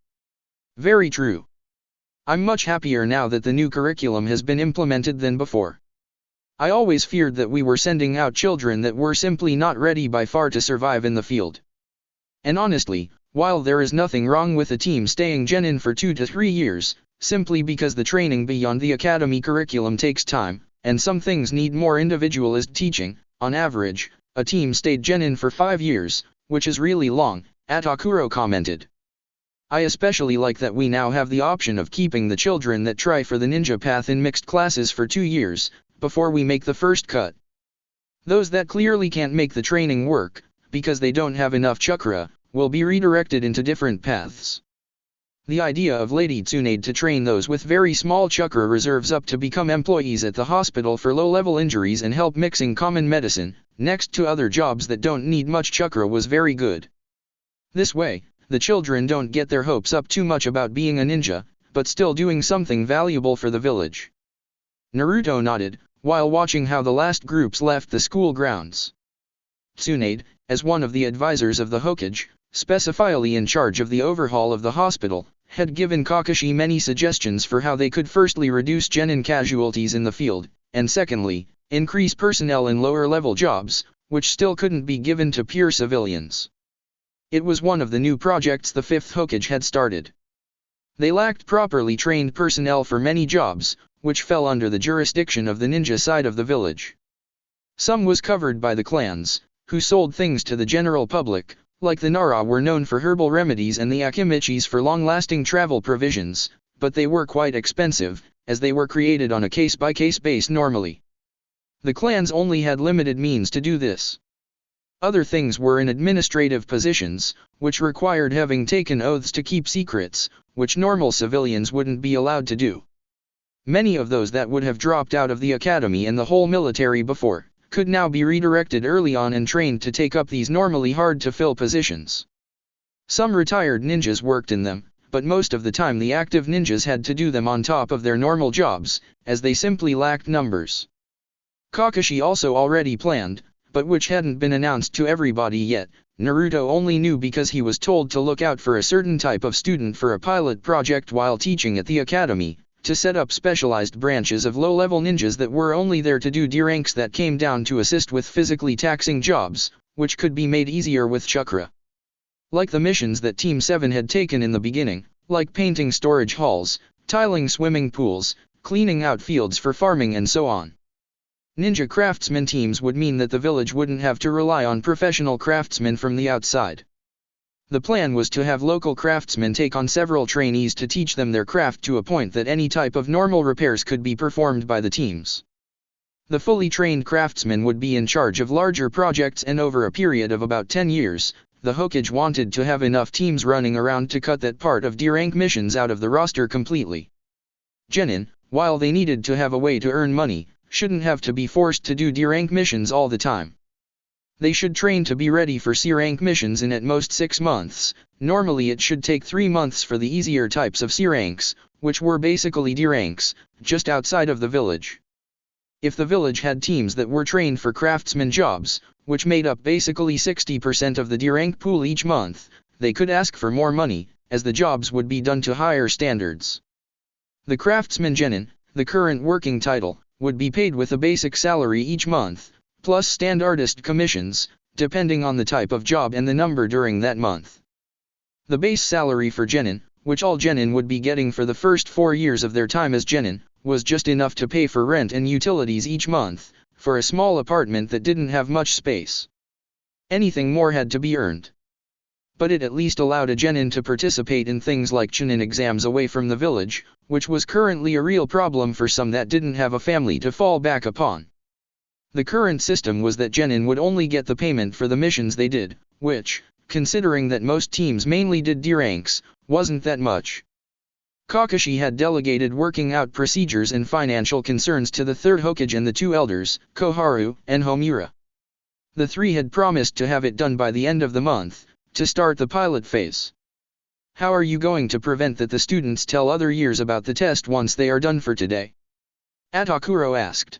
Speaker 1: Very true. I'm much happier now that the new curriculum has been implemented than before. I always feared that we were sending out children that were simply not ready by far to survive in the field. And honestly, while there is nothing wrong with a team staying genin for 2 to 3 years, simply because the training beyond the academy curriculum takes time, and some things need more individualized teaching, on average, a team stayed genin for 5 years, which is really long, Atakuro commented. I especially like that we now have the option of keeping the children that try for the ninja path in mixed classes for 2 years, before we make the first cut. Those that clearly can't make the training work, because they don't have enough chakra, will be redirected into different paths. The idea of Lady Tsunade to train those with very small chakra reserves up to become employees at the hospital for low-level injuries and help mixing common medicine, next to other jobs that don't need much chakra was very good. This way, the children don't get their hopes up too much about being a ninja, but still doing something valuable for the village. Naruto nodded, while watching how the last groups left the school grounds. Tsunade, as one of the advisors of the Hokage, specifically in charge of the overhaul of the hospital, had given Kakashi many suggestions for how they could firstly reduce genin casualties in the field, and secondly, increase personnel in lower-level jobs, which still couldn't be given to pure civilians. It was one of the new projects the 5th Hokage had started. They lacked properly trained personnel for many jobs, which fell under the jurisdiction of the ninja side of the village. Some was covered by the clans, who sold things to the general public, like the Nara were known for herbal remedies and the Akimichis for long-lasting travel provisions, but they were quite expensive, as they were created on a case-by-case basis normally. The clans only had limited means to do this. Other things were in administrative positions, which required having taken oaths to keep secrets, which normal civilians wouldn't be allowed to do. Many of those that would have dropped out of the academy and the whole military before, could now be redirected early on and trained to take up these normally hard-to-fill positions. Some retired ninjas worked in them, but most of the time the active ninjas had to do them on top of their normal jobs, as they simply lacked numbers. Kakashi also already planned, but which hadn't been announced to everybody yet. Naruto only knew because he was told to look out for a certain type of student for a pilot project while teaching at the academy, to set up specialized branches of low-level ninjas that were only there to do D-ranks that came down to assist with physically taxing jobs, which could be made easier with chakra. Like the missions that Team 7 had taken in the beginning, like painting storage halls, tiling swimming pools, cleaning out fields for farming and so on. Ninja craftsman teams would mean that the village wouldn't have to rely on professional craftsmen from the outside. The plan was to have local craftsmen take on several trainees to teach them their craft to a point that any type of normal repairs could be performed by the teams. The fully trained craftsmen would be in charge of larger projects, and over a period of about 10 years, the Hokage wanted to have enough teams running around to cut that part of D-rank missions out of the roster completely. Genin, while they needed to have a way to earn money, shouldn't have to be forced to do D-rank missions all the time. They should train to be ready for C-rank missions in at most 6 months. Normally it should take 3 months for the easier types of C-ranks, which were basically D-ranks, just outside of the village. If the village had teams that were trained for craftsman jobs, which made up basically 60% of the D-rank pool each month, they could ask for more money, as the jobs would be done to higher standards. The craftsman genin, the current working title, would be paid with a basic salary each month, plus stand artist commissions, depending on the type of job and the number during that month. The base salary for genin, which all genin would be getting for the first 4 years of their time as genin, was just enough to pay for rent and utilities each month, for a small apartment that didn't have much space. Anything more had to be earned. But it at least allowed a genin to participate in things like chunin exams away from the village, which was currently a real problem for some that didn't have a family to fall back upon. The current system was that genin would only get the payment for the missions they did, which, considering that most teams mainly did D ranks, wasn't that much. Kakashi had delegated working out procedures and financial concerns to the third Hokage and the 2 elders, Koharu and Homura. The 3 had promised to have it done by the end of the month, to start the pilot phase. How are you going to prevent that the students tell other years about the test once they are done for today? Atakuro asked.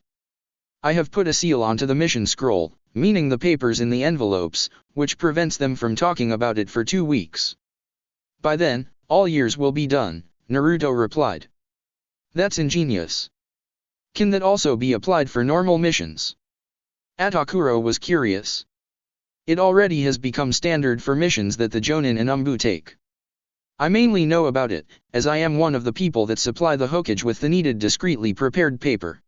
Speaker 1: I have put a seal onto the mission scroll, meaning the papers in the envelopes, which prevents them from talking about it for 2 weeks. By then, all years will be done, Naruto replied. That's ingenious. Can that also be applied for normal missions? Atakuro was curious. It already has become standard for missions that the Jonin and Umbu take. I mainly know about it, as I am one of the people that supply the Hokage with the needed discreetly prepared paper.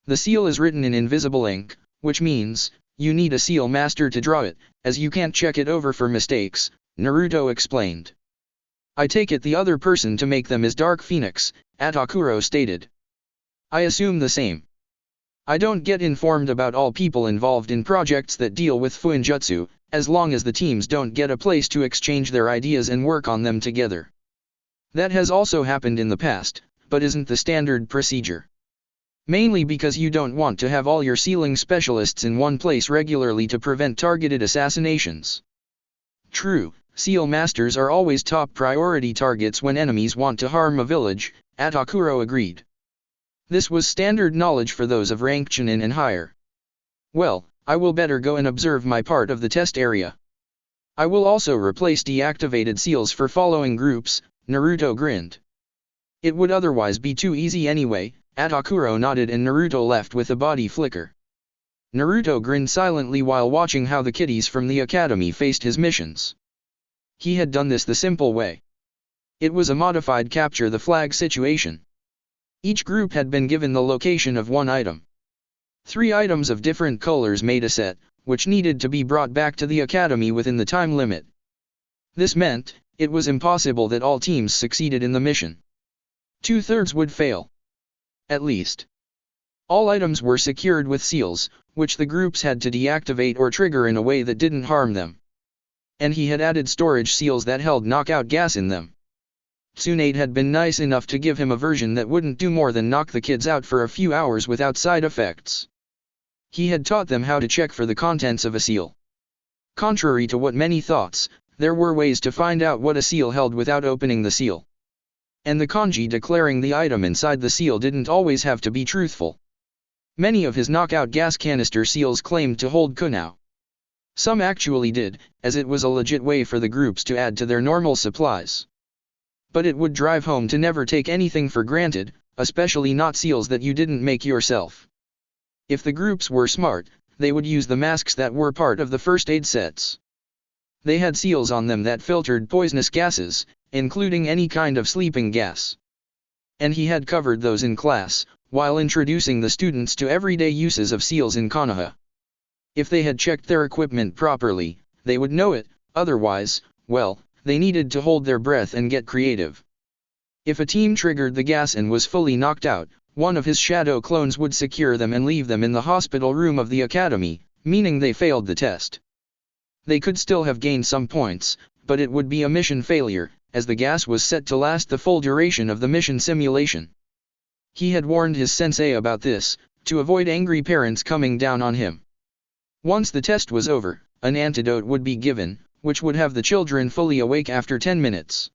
Speaker 1: The seal is written in invisible ink, which means, you need a seal master to draw it, as you can't check it over for mistakes, Naruto explained. I take it the other person to make them is Dark Phoenix, Atakuro stated. I assume the same. I don't get informed about all people involved in projects that deal with Fuinjutsu, as long as the teams don't get a place to exchange their ideas and work on them together. That has also happened in the past, but isn't the standard procedure. Mainly because you don't want to have all your sealing specialists in one place regularly to prevent targeted assassinations. True, seal masters are always top priority targets when enemies want to harm a village, Atakuro agreed. This was standard knowledge for those of rank chunin and higher. Well, I will better go and observe my part of the test area. I will also replace deactivated seals for following groups, Naruto grinned. It would otherwise be too easy anyway, Atakuro nodded and Naruto left with a body flicker. Naruto grinned silently while watching how the kiddies from the academy faced his missions. He had done this the simple way. It was a modified capture the flag situation. Each group had been given the location of one item. 3 items of different colors made a set, which needed to be brought back to the academy within the time limit. This meant, it was impossible that all teams succeeded in the mission. 2/3 would fail. At least. All items were secured with seals, which the groups had to deactivate or trigger in a way that didn't harm them. And he had added storage seals that held knockout gas in them. Tsunade had been nice enough to give him a version that wouldn't do more than knock the kids out for a few hours without side effects. He had taught them how to check for the contents of a seal. Contrary to what many thought, there were ways to find out what a seal held without opening the seal. And the kanji declaring the item inside the seal didn't always have to be truthful. Many of his knockout gas canister seals claimed to hold kunao. Some actually did, as it was a legit way for the groups to add to their normal supplies. But it would drive home to never take anything for granted, especially not seals that you didn't make yourself. If the groups were smart, they would use the masks that were part of the first aid sets. They had seals on them that filtered poisonous gases, including any kind of sleeping gas. And he had covered those in class, while introducing the students to everyday uses of seals in Konoha. If they had checked their equipment properly, they would know it, otherwise, well, they needed to hold their breath and get creative. If a team triggered the gas and was fully knocked out, one of his shadow clones would secure them and leave them in the hospital room of the academy, meaning they failed the test. They could still have gained some points, but it would be a mission failure, as the gas was set to last the full duration of the mission simulation. He had warned his sensei about this, to avoid angry parents coming down on him. Once the test was over, an antidote would be given, which would have the children fully awake after 10 minutes.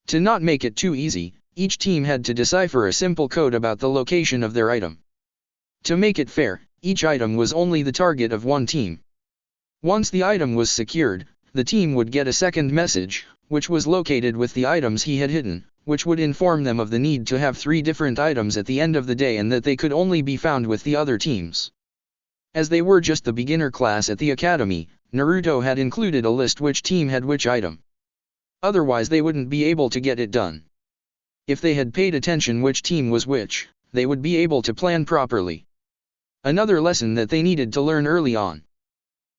Speaker 1: To not make it too easy, each team had to decipher a simple code about the location of their item. To make it fair, each item was only the target of one team. Once the item was secured, the team would get a second message, which was located with the items he had hidden, which would inform them of the need to have 3 different items at the end of the day and that they could only be found with the other teams. As they were just the beginner class at the academy, Naruto had included a list which team had which item. Otherwise they wouldn't be able to get it done. If they had paid attention which team was which, they would be able to plan properly. Another lesson that they needed to learn early on.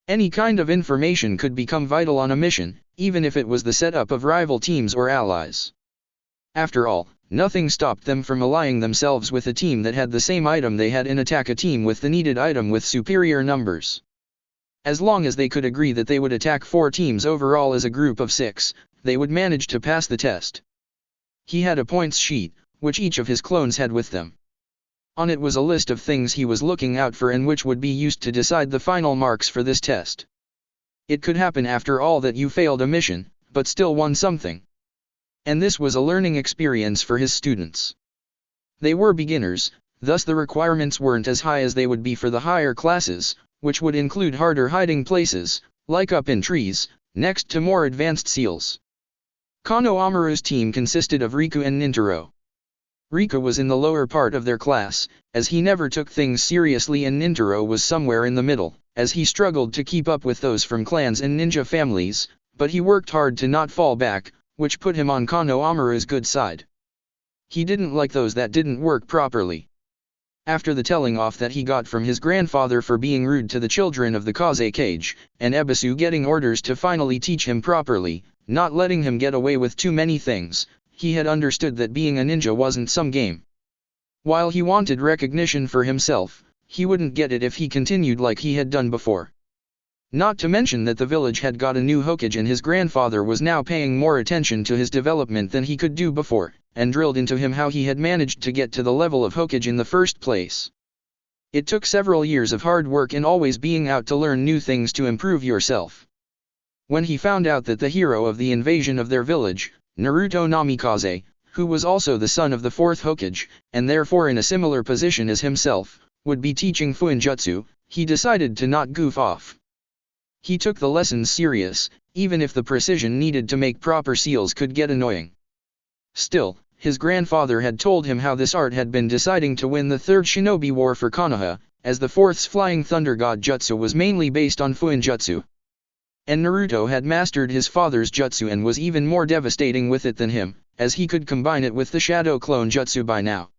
Speaker 1: Any kind of information could become vital on a mission, even if it was the setup of rival teams or allies. After all, nothing stopped them from allying themselves with a team that had the same item they had and attack a team with the needed item with superior numbers. As long as they could agree that they would attack 4 teams overall as a group of 6, they would manage to pass the test. He had a points sheet, which each of his clones had with them. On it was a list of things he was looking out for and which would be used to decide the final marks for this test. It could happen after all that you failed a mission, but still won something. And this was a learning experience for his students. They were beginners, thus the requirements weren't as high as they would be for the higher classes, which would include harder hiding places, like up in trees, next to more advanced seals. Konohamaru's team consisted of Riku and Nintaro. Riku was in the lower part of their class, as he never took things seriously, and Nintaro was somewhere in the middle, as he struggled to keep up with those from clans and ninja families, but he worked hard to not fall back, which put him on Konohamaru's good side. He didn't like those that didn't work properly. After the telling off that he got from his grandfather for being rude to the children of the Kaze cage, and Ebisu getting orders to finally teach him properly, not letting him get away with too many things, he had understood that being a ninja wasn't some game. While he wanted recognition for himself, he wouldn't get it if he continued like he had done before. Not to mention that the village had got a new Hokage and his grandfather was now paying more attention to his development than he could do before, and drilled into him how he had managed to get to the level of Hokage in the first place. It took several years of hard work and always being out to learn new things to improve yourself. When he found out that the hero of the invasion of their village, Naruto Namikaze, who was also the son of the 4th Hokage, and therefore in a similar position as himself, would be teaching Fuinjutsu, he decided to not goof off. He took the lessons serious, even if the precision needed to make proper seals could get annoying. Still, his grandfather had told him how this art had been deciding to win the 3rd Shinobi War for Konoha, as the 4th's Flying Thunder God Jutsu was mainly based on Fuinjutsu. And Naruto had mastered his father's jutsu and was even more devastating with it than him, as he could combine it with the Shadow Clone Jutsu by now.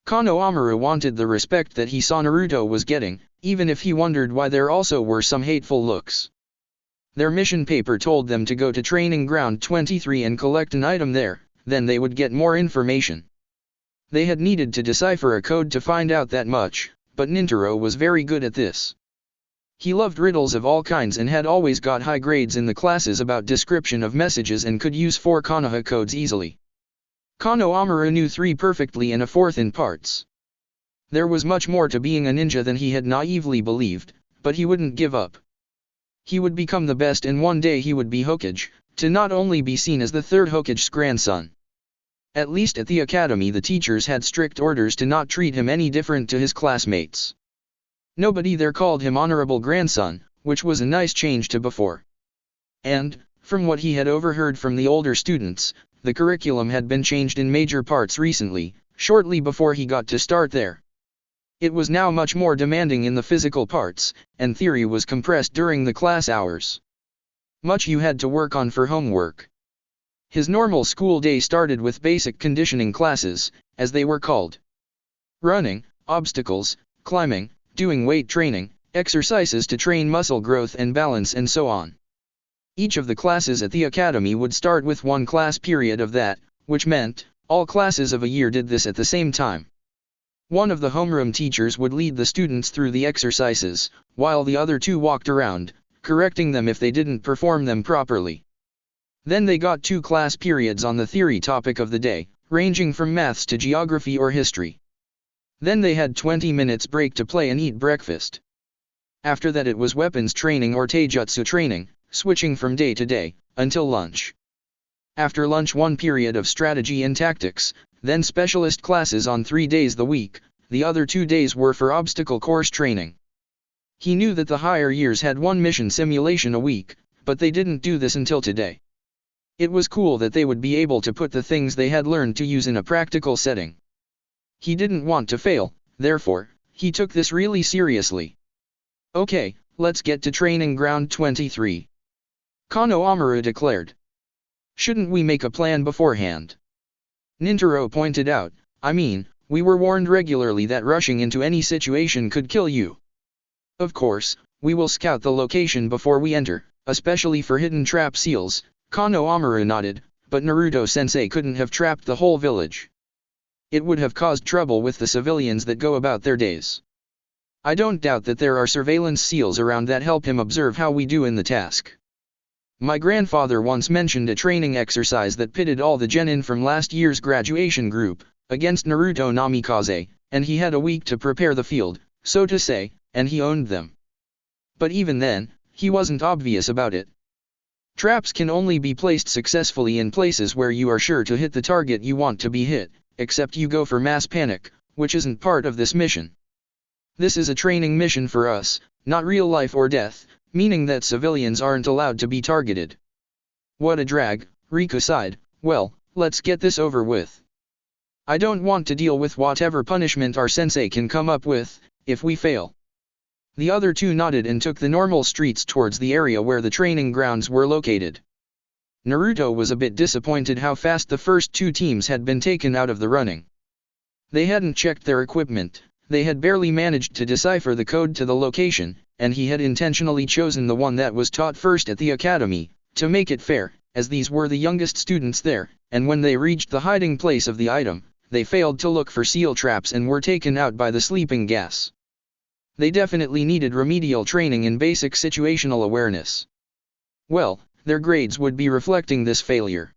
Speaker 1: Konohamaru wanted the respect that he saw Naruto was getting, even if he wondered why there also were some hateful looks. Their mission paper told them to go to Training Ground 23 and collect an item there, then they would get more information. They had needed to decipher a code to find out that much, but Nintaro was very good at this. He loved riddles of all kinds and had always got high grades in the classes about description of messages and could use 4 Konoha codes easily. Konohamaru knew 3 perfectly and a 4th in parts. There was much more to being a ninja than he had naively believed, but he wouldn't give up. He would become the best and one day he would be Hokage, to not only be seen as the 3rd Hokage's grandson. At least at the academy the teachers had strict orders to not treat him any different to his classmates. Nobody there called him honorable grandson, which was a nice change to before. And, from what he had overheard from the older students, the curriculum had been changed in major parts recently, shortly before he got to start there. It was now much more demanding in the physical parts, and theory was compressed during the class hours. Much you had to work on for homework. His normal school day started with basic conditioning classes, as they were called. Running, obstacles, climbing, doing weight training, exercises to train muscle growth and balance and so on. Each of the classes at the academy would start with 1 class period of that, which meant, all classes of a year did this at the same time. One of the homeroom teachers would lead the students through the exercises, while the other 2 walked around, correcting them if they didn't perform them properly. Then they got 2 class periods on the theory topic of the day, ranging from maths to geography or history. Then they had 20 minutes break to play and eat breakfast. After that it was weapons training or taijutsu training, switching from day to day, until lunch. After lunch 1 period of strategy and tactics, then specialist classes on 3 days the week, the other 2 days were for obstacle course training. He knew that the higher years had 1 mission simulation a week, but they didn't do this until today. It was cool that they would be able to put the things they had learned to use in a practical setting. He didn't want to fail, therefore, he took this really seriously. Okay, let's get to training ground 23. Konoha declared. Shouldn't we make a plan beforehand? Nintaro pointed out, we were warned regularly that rushing into any situation could kill you. Of course, we will scout the location before we enter, especially for hidden trap seals, Konoha nodded, but Naruto-sensei couldn't have trapped the whole village. It would have caused trouble with the civilians that go about their days. I don't doubt that there are surveillance seals around that help him observe how we do in the task. My grandfather once mentioned a training exercise that pitted all the genin from last year's graduation group against Naruto Namikaze, and he had a week to prepare the field, so to say, and he owned them. But even then, he wasn't obvious about it. Traps can only be placed successfully in places where you are sure to hit the target you want to be hit, except you go for mass panic, which isn't part of this mission. This is a training mission for us, not real life or death, meaning that civilians aren't allowed to be targeted. What a drag, Riku sighed. Well, let's get this over with. I don't want to deal with whatever punishment our sensei can come up with, if we fail. The other two nodded and took the normal streets towards the area where the training grounds were located. Naruto was a bit disappointed how fast the first two teams had been taken out of the running. They hadn't checked their equipment, they had barely managed to decipher the code to the location, and he had intentionally chosen the one that was taught first at the academy, to make it fair, as these were the youngest students there, and when they reached the hiding place of the item, they failed to look for seal traps and were taken out by the sleeping gas. They definitely needed remedial training in basic situational awareness. Well, their grades would be reflecting this failure.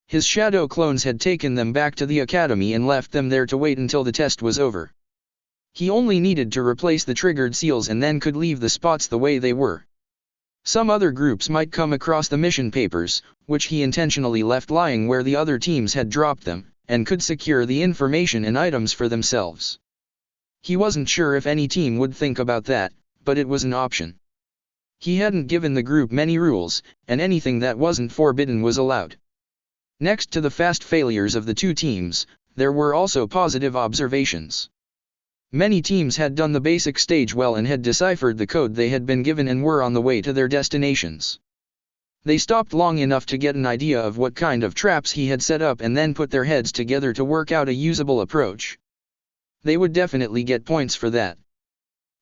Speaker 1: His shadow clones had taken them back to the academy and left them there to wait until the test was over. He only needed to replace the triggered seals and then could leave the spots the way they were. Some other groups might come across the mission papers, which he intentionally left lying where the other teams had dropped them, and could secure the information and items for themselves. He wasn't sure if any team would think about that, but it was an option. He hadn't given the group many rules, and anything that wasn't forbidden was allowed. Next to the fast failures of the two teams, there were also positive observations. Many teams had done the basic stage well and had deciphered the code they had been given and were on the way to their destinations. They stopped long enough to get an idea of what kind of traps he had set up and then put their heads together to work out a usable approach. They would definitely get points for that.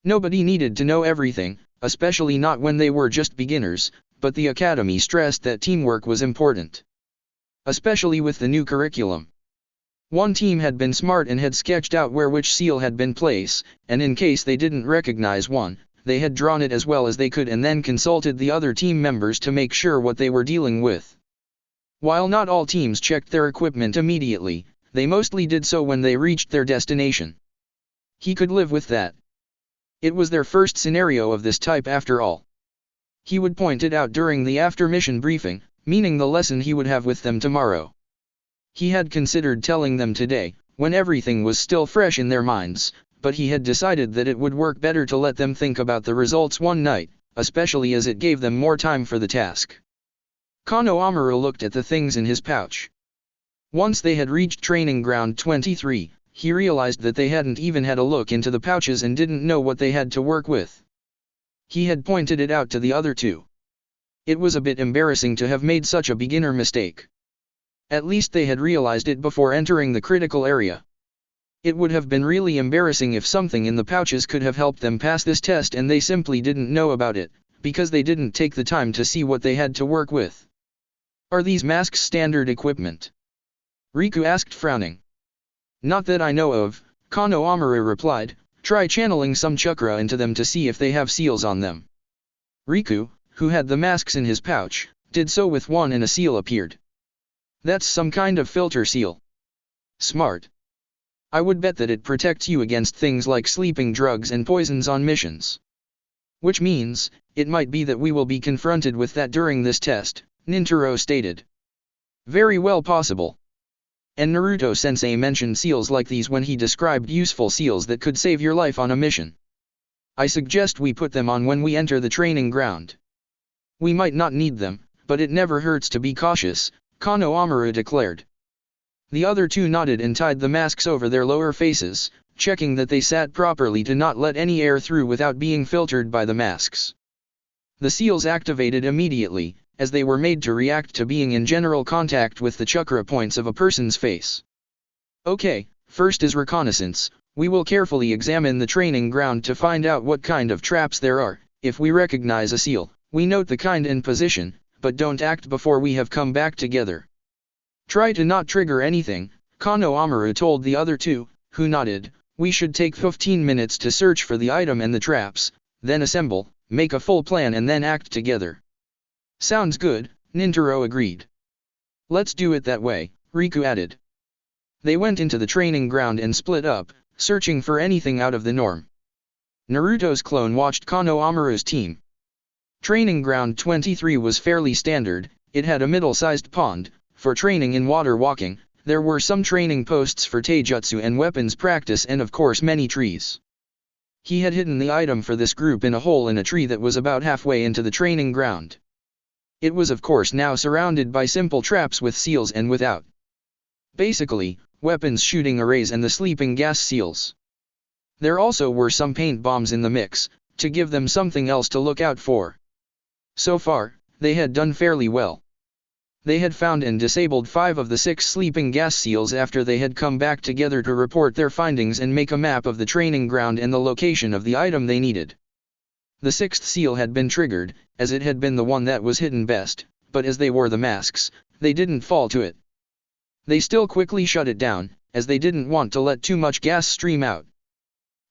Speaker 1: Nobody needed to know everything, especially not when they were just beginners, but the academy stressed that teamwork was important. Especially with the new curriculum. One team had been smart and had sketched out where which seal had been placed, and in case they didn't recognize one, they had drawn it as well as they could and then consulted the other team members to make sure what they were dealing with. While not all teams checked their equipment immediately, they mostly did so when they reached their destination. He could live with that. It was their first scenario of this type after all. He would point it out during the after-mission briefing, meaning the lesson he would have with them tomorrow. He had considered telling them today, when everything was still fresh in their minds, but he had decided that it would work better to let them think about the results one night, especially as it gave them more time for the task. Konoha looked at the things in his pouch. Once they had reached training ground 23, he realized that they hadn't even had a look into the pouches and didn't know what they had to work with. He had pointed it out to the other two. It was a bit embarrassing to have made such a beginner mistake. At least they had realized it before entering the critical area. It would have been really embarrassing if something in the pouches could have helped them pass this test and they simply didn't know about it, because they didn't take the time to see what they had to work with. Are these masks standard equipment? Riku asked, frowning. Not that I know of, Konoha replied. Try channeling some chakra into them to see if they have seals on them. Riku, who had the masks in his pouch, did so with one and a seal appeared. That's some kind of filter seal. Smart. I would bet that it protects you against things like sleeping drugs and poisons on missions. Which means, it might be that we will be confronted with that during this test, Nintaro stated. Very well possible. And Naruto-sensei mentioned seals like these when he described useful seals that could save your life on a mission. I suggest we put them on when we enter the training ground. We might not need them, but it never hurts to be cautious, Konoha declared. The other two nodded and tied the masks over their lower faces, checking that they sat properly to not let any air through without being filtered by the masks. The seals activated immediately, as they were made to react to being in general contact with the chakra points of a person's face. Okay, first is reconnaissance. We will carefully examine the training ground to find out what kind of traps there are. If we recognize a seal, we note the kind and position, but don't act before we have come back together. Try to not trigger anything, Konoha told the other two, who nodded. We should take 15 minutes to search for the item and the traps, then assemble, make a full plan and then act together. Sounds good, Nintaro agreed. Let's do it that way, Riku added. They went into the training ground and split up, searching for anything out of the norm. Naruto's clone watched Konohamaru's team. Training ground 23 was fairly standard. It had a middle-sized pond. For training in water walking, there were some training posts for taijutsu and weapons practice and of course many trees. He had hidden the item for this group in a hole in a tree that was about halfway into the training ground. It was of course now surrounded by simple traps with seals and without. Basically, weapons shooting arrays and the sleeping gas seals. There also were some paint bombs in the mix, to give them something else to look out for. So far, they had done fairly well. They had found and disabled 5 of the 6 sleeping gas seals after they had come back together to report their findings and make a map of the training ground and the location of the item they needed. The 6th seal had been triggered, as it had been the one that was hidden best, but as they wore the masks, they didn't fall to it. They still quickly shut it down, as they didn't want to let too much gas stream out.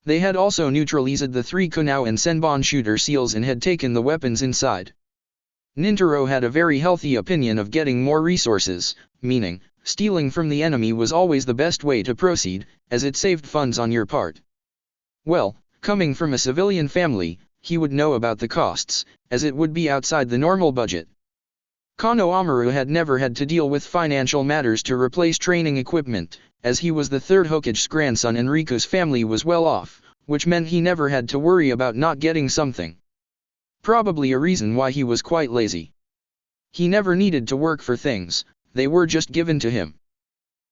Speaker 1: They had also neutralized the 3 Konoha and Senbon shooter seals and had taken the weapons inside. Nintaro had a very healthy opinion of getting more resources, meaning, stealing from the enemy was always the best way to proceed, as it saved funds on your part. Well, coming from a civilian family, he would know about the costs, as it would be outside the normal budget. Konoha had never had to deal with financial matters to replace training equipment, as he was the 3rd Hokage's grandson and Riku's family was well off, which meant he never had to worry about not getting something. Probably a reason why he was quite lazy. He never needed to work for things, they were just given to him.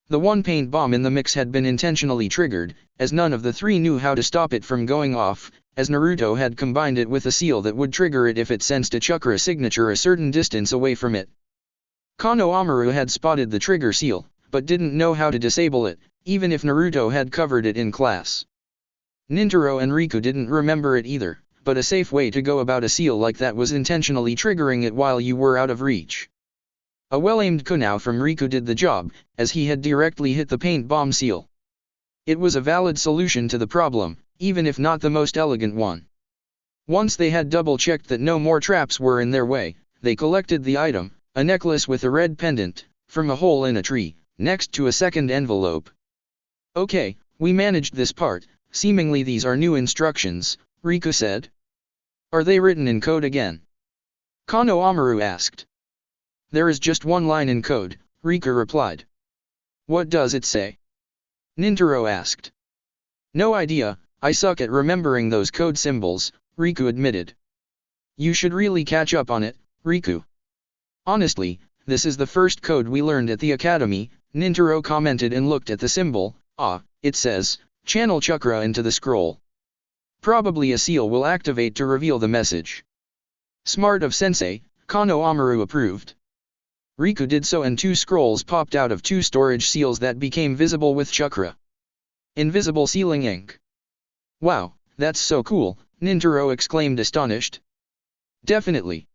Speaker 1: The one paint bomb in the mix had been intentionally triggered, as none of the 3 knew how to stop it from going off, as Naruto had combined it with a seal that would trigger it if it sensed a chakra signature a certain distance away from it. Konoha had spotted the trigger seal, but didn't know how to disable it, even if Naruto had covered it in class. Nintaro and Riku didn't remember it either, but a safe way to go about a seal like that was intentionally triggering it while you were out of reach. A well-aimed Konoha from Riku did the job, as he had directly hit the paint bomb seal. It was a valid solution to the problem, even if not the most elegant one. Once they had double-checked that no more traps were in their way, they collected the item, a necklace with a red pendant, from a hole in a tree, next to a second envelope. Okay, we managed this part, seemingly these are new instructions, Riku said. Are they written in code again? Konoha asked. There is just one line in code, Riku replied. What does it say? Nintaro asked. No idea, I suck at remembering those code symbols, Riku admitted. You should really catch up on it, Riku. Honestly, this is the first code we learned at the academy, Nintaro commented and looked at the symbol. It says, channel chakra into the scroll. Probably a seal will activate to reveal the message. Smart of Sensei, Konoha approved. Riku did so and 2 scrolls popped out of 2 storage seals that became visible with chakra. Invisible sealing ink. Wow, that's so cool, Nintaro exclaimed astonished. Definitely.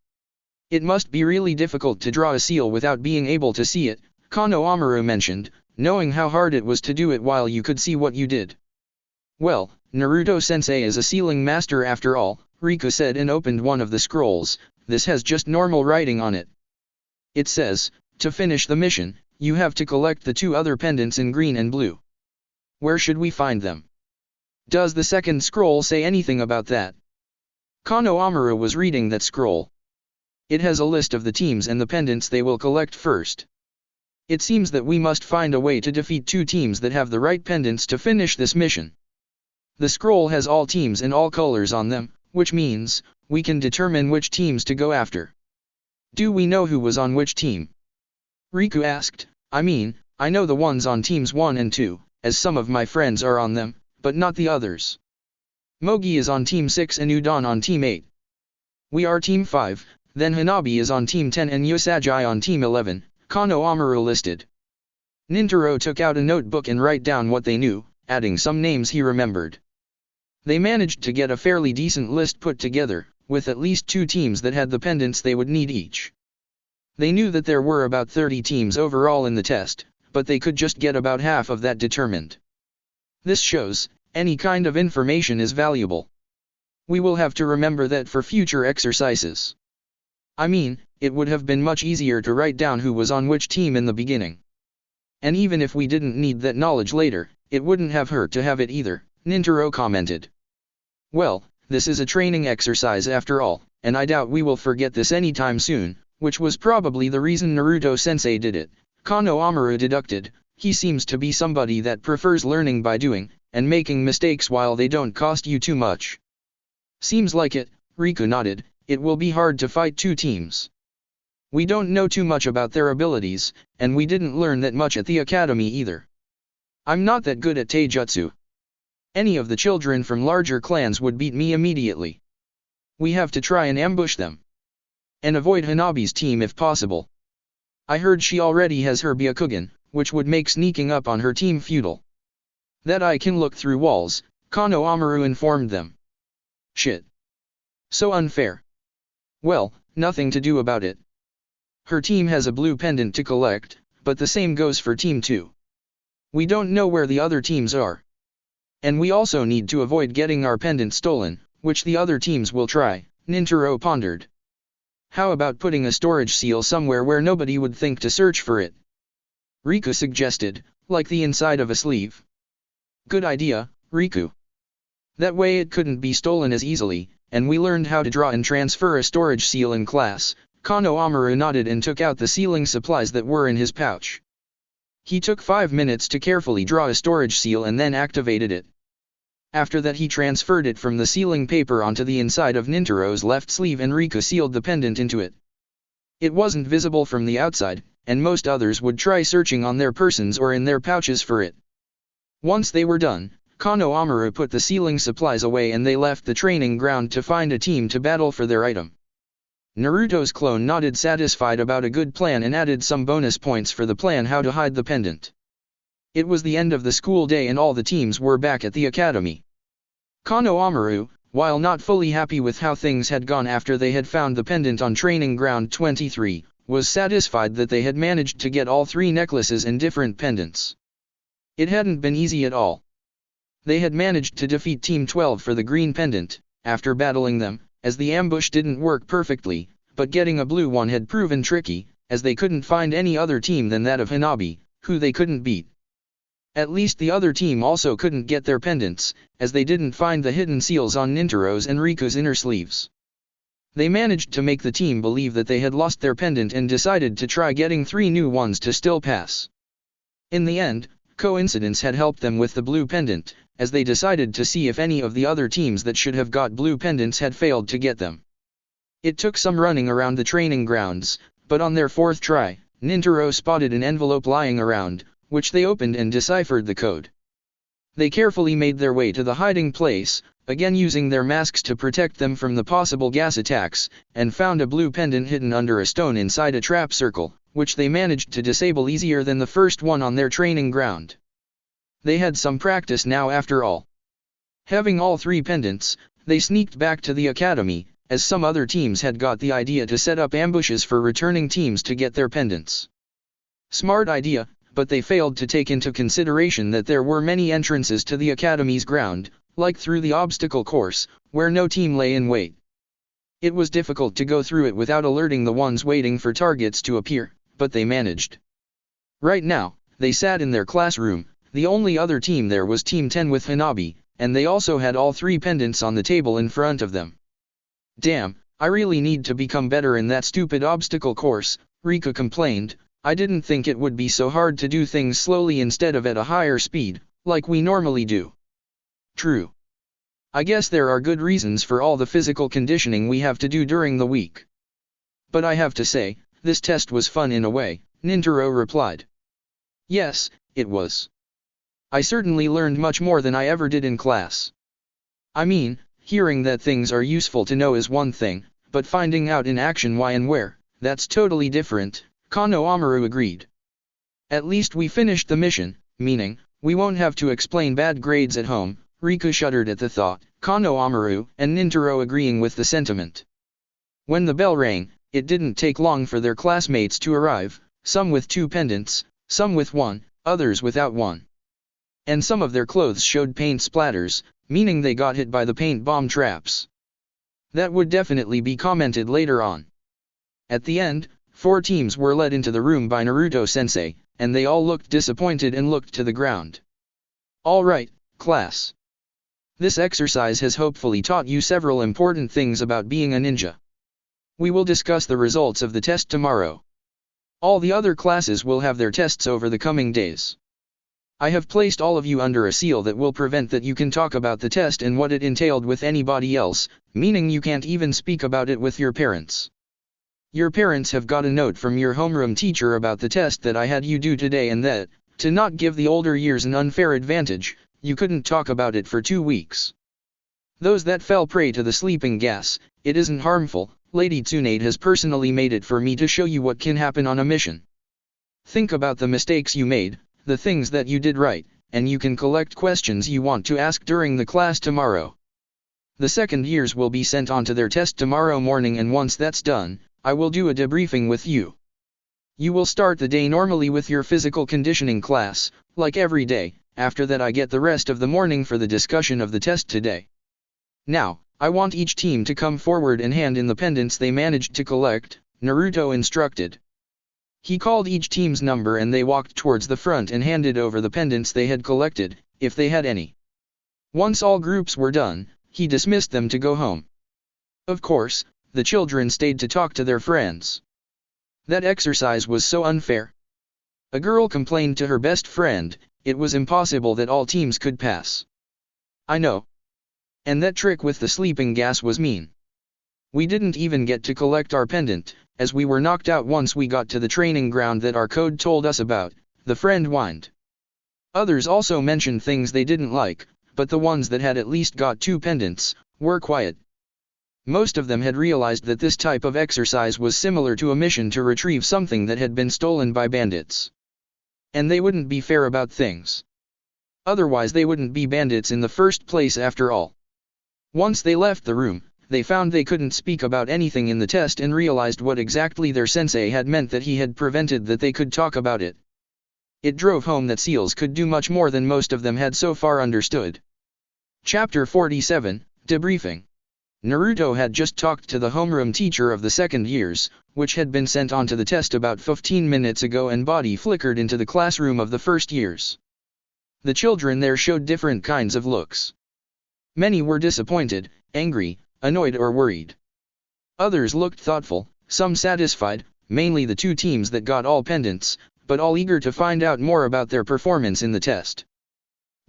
Speaker 1: It must be really difficult to draw a seal without being able to see it, Konoha mentioned, knowing how hard it was to do it while you could see what you did. Well, Naruto-sensei is a sealing master after all, Riku said and opened one of the scrolls. This has just normal writing on it. It says, to finish the mission, you have to collect the 2 other pendants in green and blue. Where should we find them? Does the second scroll say anything about that? Konoha was reading that scroll. It has a list of the teams and the pendants they will collect first. It seems that we must find a way to defeat 2 teams that have the right pendants to finish this mission. The scroll has all teams and all colors on them, which means, we can determine which teams to go after. Do we know who was on which team? Riku asked. I mean, I know the ones on teams 1 and 2, as some of my friends are on them, but not the others. Mogi is on Team 6 and Udon on Team 8. We are Team 5, then Hanabi is on Team 10 and Usagi on Team 11, Konoha listed. Nintaro took out a notebook and write down what they knew, adding some names he remembered. They managed to get a fairly decent list put together, with at least 2 teams that had the pendants they would need each. They knew that there were about 30 teams overall in the test, but they could just get about half of that determined. This shows, any kind of information is valuable. We will have to remember that for future exercises. I mean, it would have been much easier to write down who was on which team in the beginning. And even if we didn't need that knowledge later, it wouldn't have hurt to have it either, Nintaro commented. Well, this is a training exercise after all, and I doubt we will forget this anytime soon, which was probably the reason Naruto-sensei did it, Konoha deducted. He seems to be somebody that prefers learning by doing, and making mistakes while they don't cost you too much. Seems like it, Riku nodded. It will be hard to fight 2 teams. We don't know too much about their abilities, and we didn't learn that much at the academy either. I'm not that good at taijutsu. Any of the children from larger clans would beat me immediately. We have to try and ambush them. And avoid Hanabi's team if possible. I heard she already has her Byakugan, which would make sneaking up on her team futile. That I can look through walls, Konoha informed them. Shit. So unfair. Well, nothing to do about it. Her team has a blue pendant to collect, but the same goes for Team 2. We don't know where the other teams are. And we also need to avoid getting our pendant stolen, which the other teams will try, Nintaro pondered. How about putting a storage seal somewhere where nobody would think to search for it? Riku suggested, like the inside of a sleeve. Good idea, Riku. That way it couldn't be stolen as easily, and we learned how to draw and transfer a storage seal in class. Konoha nodded and took out the sealing supplies that were in his pouch. He took 5 minutes to carefully draw a storage seal and then activated it. After that he transferred it from the sealing paper onto the inside of Nintaro's left sleeve and Riku sealed the pendant into it. It wasn't visible from the outside, and most others would try searching on their persons or in their pouches for it. Once they were done, Konoha put the sealing supplies away and they left the training ground to find a team to battle for their item. Naruto's clone nodded satisfied about a good plan and added some bonus points for the plan how to hide the pendant. It was the end of the school day and all the teams were back at the academy. Konoha, while not fully happy with how things had gone after they had found the pendant on training ground 23, was satisfied that they had managed to get all 3 necklaces and different pendants. It hadn't been easy at all. They had managed to defeat Team 12 for the green pendant, after battling them, as the ambush didn't work perfectly, but getting a blue one had proven tricky, as they couldn't find any other team than that of Hanabi, who they couldn't beat. At least the other team also couldn't get their pendants, as they didn't find the hidden seals on Nintaro's and Riku's inner sleeves. They managed to make the team believe that they had lost their pendant and decided to try getting 3 new ones to still pass. In the end, coincidence had helped them with the blue pendant, as they decided to see if any of the other teams that should have got blue pendants had failed to get them. It took some running around the training grounds, but on their 4th try, Nintaro spotted an envelope lying around, which they opened and deciphered the code. They carefully made their way to the hiding place, again using their masks to protect them from the possible gas attacks, and found a blue pendant hidden under a stone inside a trap circle, which they managed to disable easier than the first one on their training ground. They had some practice now after all. Having all 3 pendants, they sneaked back to the academy, as some other teams had got the idea to set up ambushes for returning teams to get their pendants. Smart idea, but they failed to take into consideration that there were many entrances to the academy's ground, like through the obstacle course, where no team lay in wait. It was difficult to go through it without alerting the ones waiting for targets to appear, but they managed. Right now, they sat in their classroom. The only other team there was Team 10 with Hanabi, and they also had all 3 pendants on the table in front of them. Damn, I really need to become better in that stupid obstacle course, Riku complained. I didn't think it would be so hard to do things slowly instead of at a higher speed, like we normally do. True. I guess there are good reasons for all the physical conditioning we have to do during the week. But I have to say, this test was fun in a way, Nintaro replied. Yes, it was. I certainly learned much more than I ever did in class. I mean, hearing that things are useful to know is one thing, but finding out in action why and where, that's totally different, Konoha agreed. At least we finished the mission, meaning, we won't have to explain bad grades at home. Riku shuddered at the thought, Konoha and Nintaro agreeing with the sentiment. When the bell rang, it didn't take long for their classmates to arrive, some with 2 pendants, some with 1, others without 1. And some of their clothes showed paint splatters, meaning they got hit by the paint bomb traps. That would definitely be commented later on. At the end, 4 teams were led into the room by Naruto-sensei, and they all looked disappointed and looked to the ground. Alright, class. This exercise has hopefully taught you several important things about being a ninja. We will discuss the results of the test tomorrow. All the other classes will have their tests over the coming days. I have placed all of you under a seal that will prevent that you can talk about the test and what it entailed with anybody else, meaning you can't even speak about it with your parents. Your parents have got a note from your homeroom teacher about the test that I had you do today and that, to not give the older years an unfair advantage, you couldn't talk about it for 2 weeks. Those that fell prey to the sleeping gas, it isn't harmful. Lady Tsunade has personally made it for me to show you what can happen on a mission. Think about the mistakes you made, the things that you did right, and you can collect questions you want to ask during the class tomorrow. The second years will be sent on to their test tomorrow morning, and once that's done, I will do a debriefing with you. You will start the day normally with your physical conditioning class, like every day. After that I get the rest of the morning for the discussion of the test today. Now, I want each team to come forward and hand in the pendants they managed to collect, Naruto instructed. He called each team's number and they walked towards the front and handed over the pendants they had collected, if they had any. Once all groups were done, he dismissed them to go home. Of course, the children stayed to talk to their friends. That exercise was so unfair. A girl complained to her best friend, it was impossible that all teams could pass. I know. And that trick with the sleeping gas was mean. We didn't even get to collect our pendant, as we were knocked out once we got to the training ground that our code told us about, the friend whined. Others also mentioned things they didn't like, but the ones that had at least got 2 pendants, were quiet. Most of them had realized that this type of exercise was similar to a mission to retrieve something that had been stolen by bandits. And they wouldn't be fair about things. Otherwise they wouldn't be bandits in the first place after all. Once they left the room, they found they couldn't speak about anything in the test and realized what exactly their sensei had meant, that he had prevented that they could talk about it. It drove home that seals could do much more than most of them had so far understood. Chapter 47, Debriefing. Naruto had just talked to the homeroom teacher of the second years, which had been sent on to the test about 15 minutes ago, and body flickered into the classroom of the first years. The children there showed different kinds of looks. Many were disappointed, angry, annoyed or worried. Others looked thoughtful, some satisfied, mainly the 2 teams that got all pendants, but all eager to find out more about their performance in the test.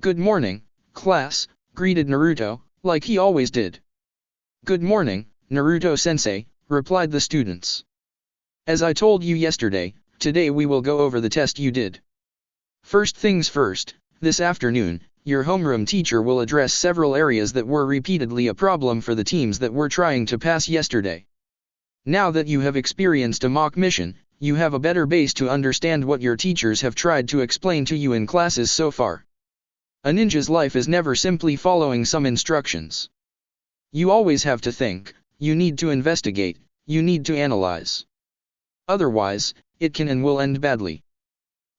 Speaker 1: Good morning, class, greeted Naruto, like he always did. Good morning, Naruto-sensei, replied the students. As I told you yesterday, today we will go over the test you did. First things first, this afternoon, your homeroom teacher will address several areas that were repeatedly a problem for the teams that were trying to pass yesterday. Now that you have experienced a mock mission, you have a better base to understand what your teachers have tried to explain to you in classes so far. A ninja's life is never simply following some instructions. You always have to think, you need to investigate, you need to analyze. Otherwise, it can and will end badly.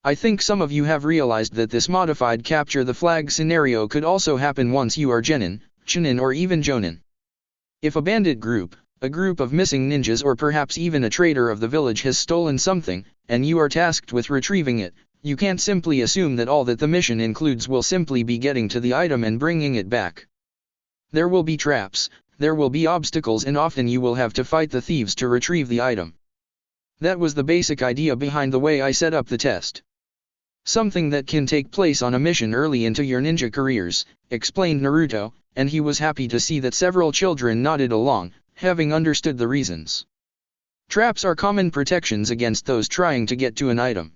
Speaker 1: I think some of you have realized that this modified capture the flag scenario could also happen once you are Genin, Chunin or even Jonin. If a bandit group, a group of missing ninjas or perhaps even a traitor of the village has stolen something, and you are tasked with retrieving it, you can't simply assume that all that the mission includes will simply be getting to the item and bringing it back. There will be traps, there will be obstacles, and often you will have to fight the thieves to retrieve the item. That was the basic idea behind the way I set up the test. Something that can take place on a mission early into your ninja careers, explained Naruto, and he was happy to see that several children nodded along, having understood the reasons. Traps are common protections against those trying to get to an item.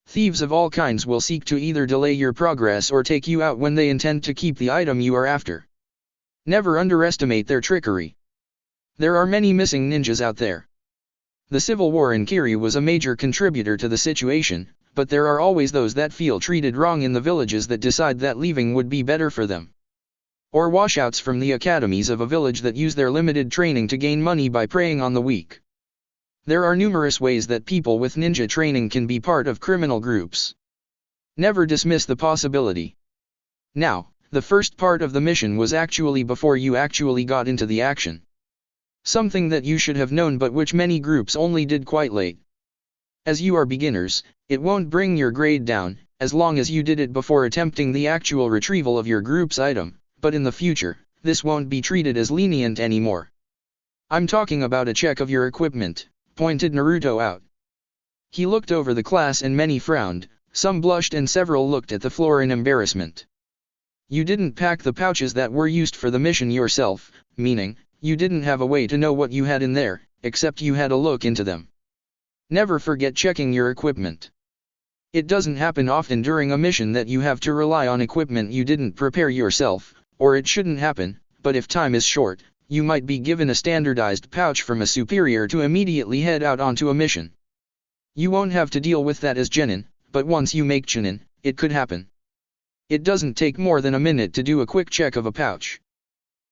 Speaker 1: Thieves of all kinds will seek to either delay your progress or take you out when they intend to keep the item you are after. Never underestimate their trickery. There are many missing ninjas out there. The civil war in Kiri was a major contributor to the situation, but there are always those that feel treated wrong in the villages that decide that leaving would be better for them. Or washouts from the academies of a village that use their limited training to gain money by preying on the weak. There are numerous ways that people with ninja training can be part of criminal groups. Never dismiss the possibility. Now, the first part of the mission was actually before you actually got into the action. Something that you should have known but which many groups only did quite late. As you are beginners, it won't bring your grade down, as long as you did it before attempting the actual retrieval of your group's item, but in the future, this won't be treated as lenient anymore. I'm talking about a check of your equipment, pointed Naruto out. He looked over the class and many frowned, some blushed and several looked at the floor in embarrassment. You didn't pack the pouches that were used for the mission yourself, meaning, you didn't have a way to know what you had in there, except you had a look into them. Never forget checking your equipment. It doesn't happen often during a mission that you have to rely on equipment you didn't prepare yourself, or it shouldn't happen, but if time is short, you might be given a standardized pouch from a superior to immediately head out onto a mission. You won't have to deal with that as genin, but once you make chunin, it could happen. It doesn't take more than a minute to do a quick check of a pouch.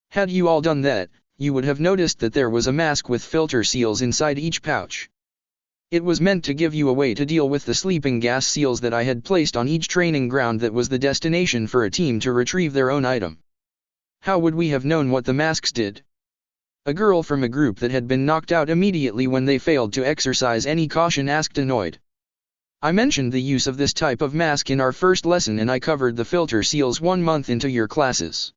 Speaker 1: Had you all done that, you would have noticed that there was a mask with filter seals inside each pouch. It was meant to give you a way to deal with the sleeping gas seals that I had placed on each training ground that was the destination for a team to retrieve their own item. How would we have known what the masks did? A girl from a group that had been knocked out immediately when they failed to exercise any caution asked annoyed. I mentioned the use of this type of mask in our first lesson and I covered the filter seals 1 month into your classes.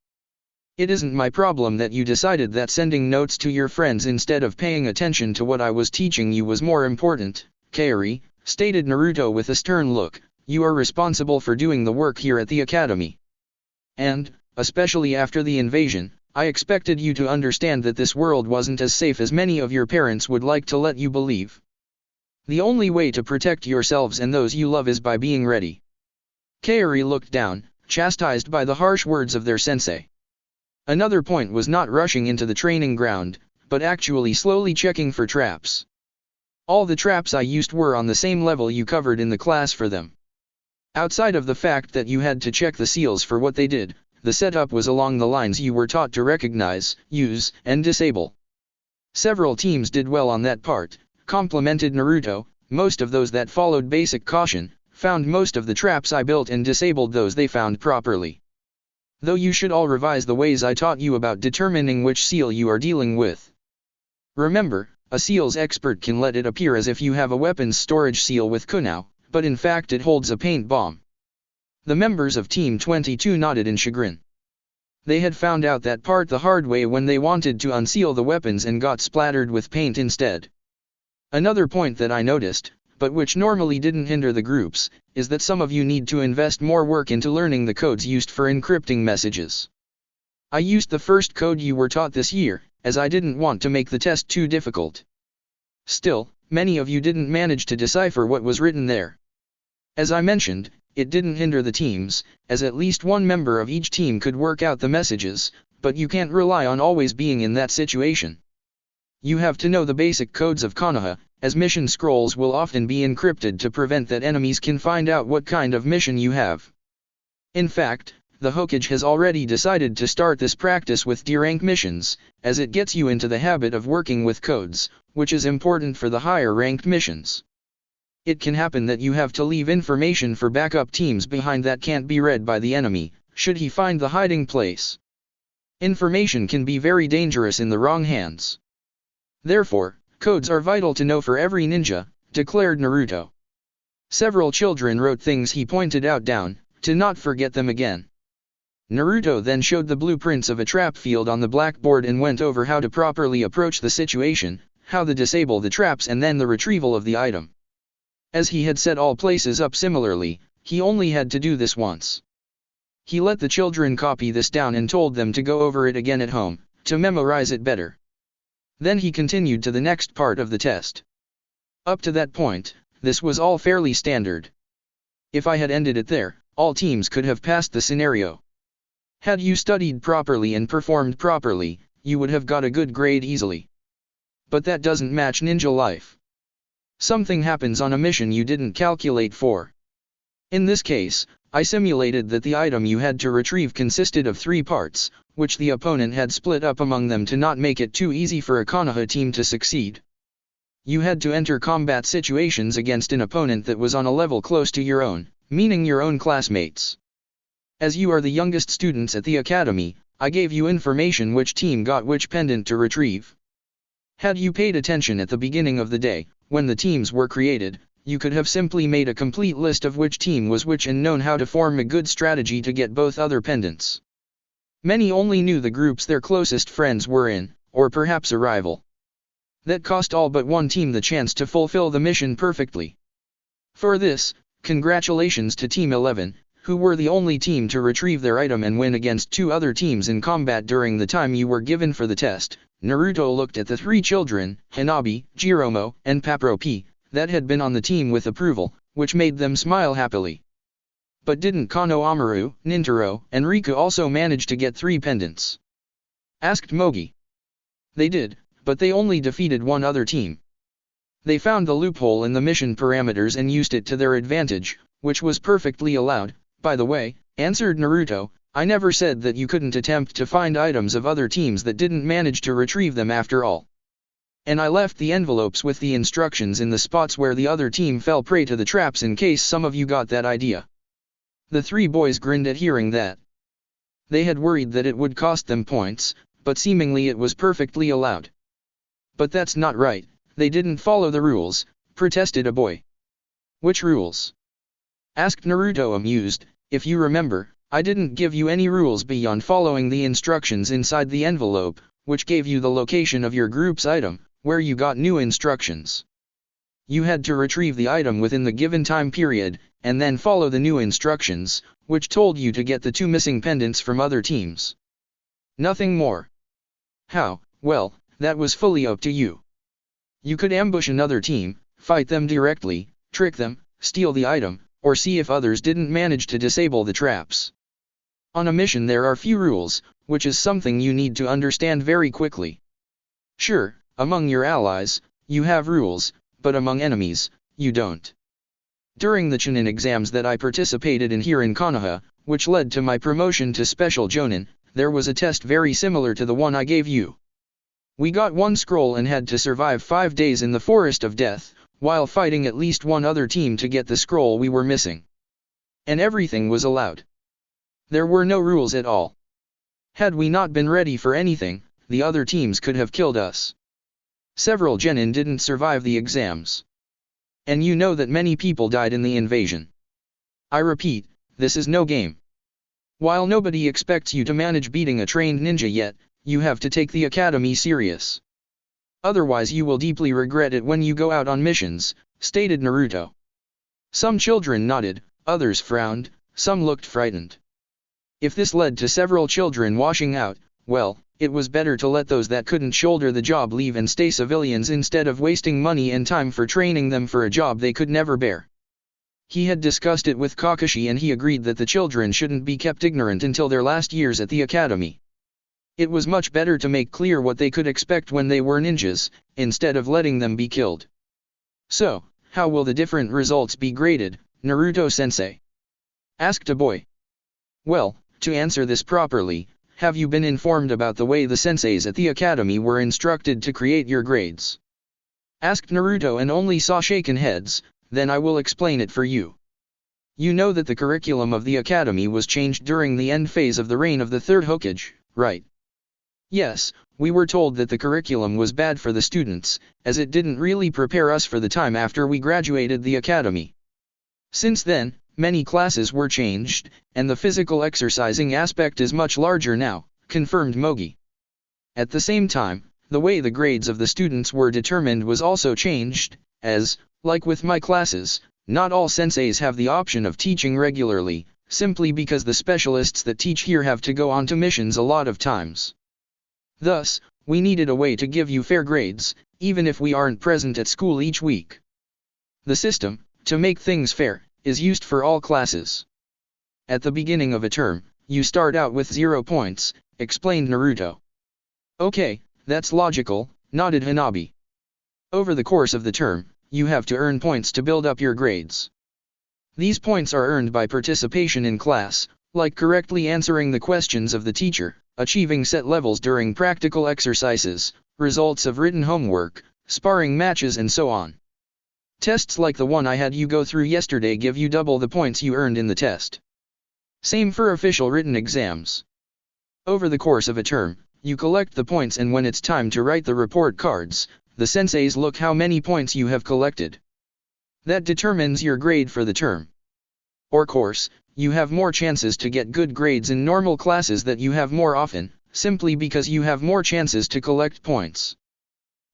Speaker 1: It isn't my problem that you decided that sending notes to your friends instead of paying attention to what I was teaching you was more important, Kaori, stated Naruto with a stern look. You are responsible for doing the work here at the academy. And, especially after the invasion, I expected you to understand that this world wasn't as safe as many of your parents would like to let you believe. The only way to protect yourselves and those you love is by being ready. Kaori looked down, chastised by the harsh words of their sensei. Another point was not rushing into the training ground, but actually slowly checking for traps. All the traps I used were on the same level you covered in the class for them. Outside of the fact that you had to check the seals for what they did, the setup was along the lines you were taught to recognize, use, and disable. Several teams did well on that part, complimented Naruto. Most of those that followed basic caution, found most of the traps I built and disabled those they found properly. Though you should all revise the ways I taught you about determining which seal you are dealing with. Remember, a seals expert can let it appear as if you have a weapons storage seal with Konoha, but in fact it holds a paint bomb. The members of Team 22 nodded in chagrin. They had found out that part the hard way when they wanted to unseal the weapons and got splattered with paint instead. Another point that I noticed, but which normally didn't hinder the groups, is that some of you need to invest more work into learning the codes used for encrypting messages. I used the first code you were taught this year, as I didn't want to make the test too difficult. Still, many of you didn't manage to decipher what was written there. As I mentioned, it didn't hinder the teams, as at least one member of each team could work out the messages, but you can't rely on always being in that situation. You have to know the basic codes of Konoha, as mission scrolls will often be encrypted to prevent that enemies can find out what kind of mission you have. In fact, the Hokage has already decided to start this practice with D-rank missions, as it gets you into the habit of working with codes, which is important for the higher ranked missions. It can happen that you have to leave information for backup teams behind that can't be read by the enemy, should he find the hiding place. Information can be very dangerous in the wrong hands. Therefore, codes are vital to know for every ninja, declared Naruto. Several children wrote things he pointed out down, to not forget them again. Naruto then showed the blueprints of a trap field on the blackboard and went over how to properly approach the situation, how to disable the traps and then the retrieval of the item. As he had set all places up similarly, he only had to do this once. He let the children copy this down and told them to go over it again at home, to memorize it better. Then he continued to the next part of the test. Up to that point, this was all fairly standard. If I had ended it there, all teams could have passed the scenario. Had you studied properly and performed properly, you would have got a good grade easily. But that doesn't match ninja life. Something happens on a mission you didn't calculate for. In this case, I simulated that the item you had to retrieve consisted of 3 parts, which the opponent had split up among them to not make it too easy for a Konoha team to succeed. You had to enter combat situations against an opponent that was on a level close to your own, meaning your own classmates. As you are the youngest students at the academy, I gave you information which team got which pendant to retrieve. Had you paid attention at the beginning of the day, when the teams were created, you could have simply made a complete list of which team was which and known how to form a good strategy to get both other pendants. Many only knew the groups their closest friends were in, or perhaps a rival. That cost all but one team the chance to fulfill the mission perfectly. For this, congratulations to Team 11, who were the only team to retrieve their item and win against 2 other teams in combat during the time you were given for the test. Naruto looked at the 3 children, Hanabi, Jiromo, and Papropi, that had been on the team with approval, which made them smile happily. But didn't Konohamaru, Nintaro, and Riku also manage to get 3 pendants? Asked Mogi. They did, but they only defeated one other team. They found the loophole in the mission parameters and used it to their advantage, which was perfectly allowed. By the way, answered Naruto, I never said that you couldn't attempt to find items of other teams that didn't manage to retrieve them after all. And I left the envelopes with the instructions in the spots where the other team fell prey to the traps in case some of you got that idea. The 3 boys grinned at hearing that. They had worried that it would cost them points, but seemingly it was perfectly allowed. But that's not right, they didn't follow the rules, protested a boy. Which rules? Asked Naruto amused. If you remember, I didn't give you any rules beyond following the instructions inside the envelope, which gave you the location of your group's item, where you got new instructions. You had to retrieve the item within the given time period, and then follow the new instructions, which told you to get the 2 missing pendants from other teams. Nothing more. How? Well, that was fully up to you. You could ambush another team, fight them directly, trick them, steal the item, or see if others didn't manage to disable the traps. On a mission there are few rules, which is something you need to understand very quickly. Sure, among your allies, you have rules, but among enemies, you don't. During the Chunin exams that I participated in here in Konoha, which led to my promotion to Special Jonin, there was a test very similar to the one I gave you. We got 1 scroll and had to survive 5 days in the Forest of Death, while fighting at least one other team to get the scroll we were missing. And everything was allowed. There were no rules at all. Had we not been ready for anything, the other teams could have killed us. Several genin didn't survive the exams. And you know that many people died in the invasion. I repeat, this is no game. While nobody expects you to manage beating a trained ninja yet, you have to take the academy serious. Otherwise you will deeply regret it when you go out on missions, stated Naruto. Some children nodded, others frowned, some looked frightened. If this led to several children washing out, well, it was better to let those that couldn't shoulder the job leave and stay civilians instead of wasting money and time for training them for a job they could never bear. He had discussed it with Kakashi and he agreed that the children shouldn't be kept ignorant until their last years at the academy. It was much better to make clear what they could expect when they were ninjas, instead of letting them be killed. So, how will the different results be graded, Naruto-sensei? Asked a boy. Well, to answer this properly, have you been informed about the way the senseis at the academy were instructed to create your grades? Asked Naruto and only saw shaken heads. Then I will explain it for you. You know that the curriculum of the academy was changed during the end phase of the reign of the 3rd Hokage, right? Yes, we were told that the curriculum was bad for the students, as it didn't really prepare us for the time after we graduated the academy. Since then, many classes were changed, and the physical exercising aspect is much larger now, confirmed Mogi. At the same time, the way the grades of the students were determined was also changed, as, like with my classes, not all senseis have the option of teaching regularly, simply because the specialists that teach here have to go on to missions a lot of times. Thus, we needed a way to give you fair grades, even if we aren't present at school each week. The system, to make things fair, is used for all classes. At the beginning of a term, you start out with 0 points, explained Naruto. Okay, that's logical, nodded Hanabi. Over the course of the term, you have to earn points to build up your grades. These points are earned by participation in class, like correctly answering the questions of the teacher, achieving set levels during practical exercises, results of written homework, sparring matches and so on. Tests like the one I had you go through yesterday give you double the points you earned in the test. Same for official written exams. Over the course of a term, you collect the points, and when it's time to write the report cards, the senseis look how many points you have collected. That determines your grade for the term. Or course, you have more chances to get good grades in normal classes that you have more often, simply because you have more chances to collect points.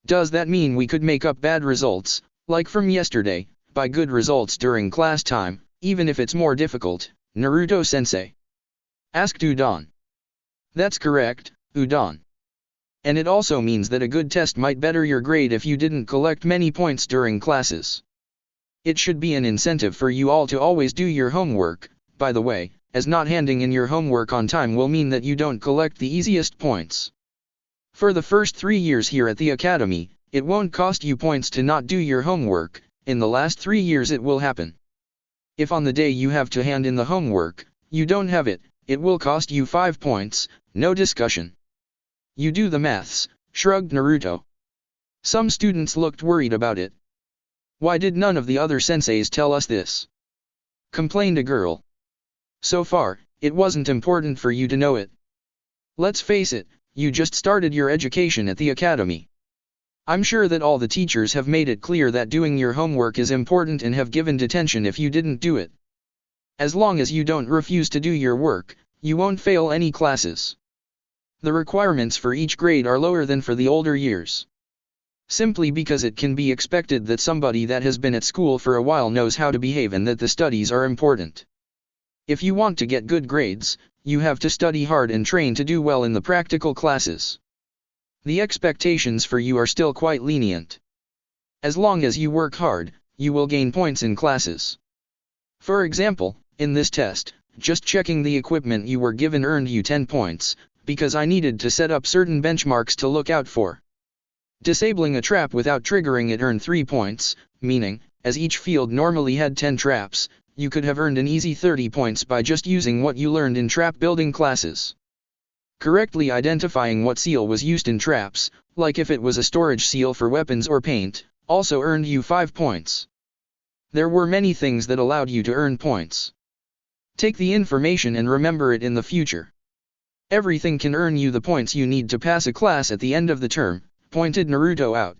Speaker 1: Does that mean we could make up bad results, like from yesterday, by good results during class time, even if it's more difficult, Naruto-sensei? Asked Udon. That's correct, Udon. And it also means that a good test might better your grade if you didn't collect many points during classes. It should be an incentive for you all to always do your homework, by the way, as not handing in your homework on time will mean that you don't collect the easiest points. For the first 3 years here at the academy, it won't cost you points to not do your homework. In the last 3 years it will happen. If on the day you have to hand in the homework, you don't have it, it will cost you 5 points, no discussion. You do the maths, shrugged Naruto. Some students looked worried about it. Why did none of the other senseis tell us this? Complained a girl. So far, it wasn't important for you to know it. Let's face it, you just started your education at the academy. I'm sure that all the teachers have made it clear that doing your homework is important and have given detention if you didn't do it. As long as you don't refuse to do your work, you won't fail any classes. The requirements for each grade are lower than for the older years. Simply because it can be expected that somebody that has been at school for a while knows how to behave and that the studies are important. If you want to get good grades, you have to study hard and train to do well in the practical classes. The expectations for you are still quite lenient. As long as you work hard, you will gain points in classes. For example, in this test, just checking the equipment you were given earned you 10 points, because I needed to set up certain benchmarks to look out for. Disabling a trap without triggering it earned 3 points, meaning, as each field normally had 10 traps, you could have earned an easy 30 points by just using what you learned in trap building classes. Correctly identifying what seal was used in traps, like if it was a storage seal for weapons or paint, also earned you 5 points. There were many things that allowed you to earn points. Take the information and remember it in the future. Everything can earn you the points you need to pass a class at the end of the term, pointed Naruto out.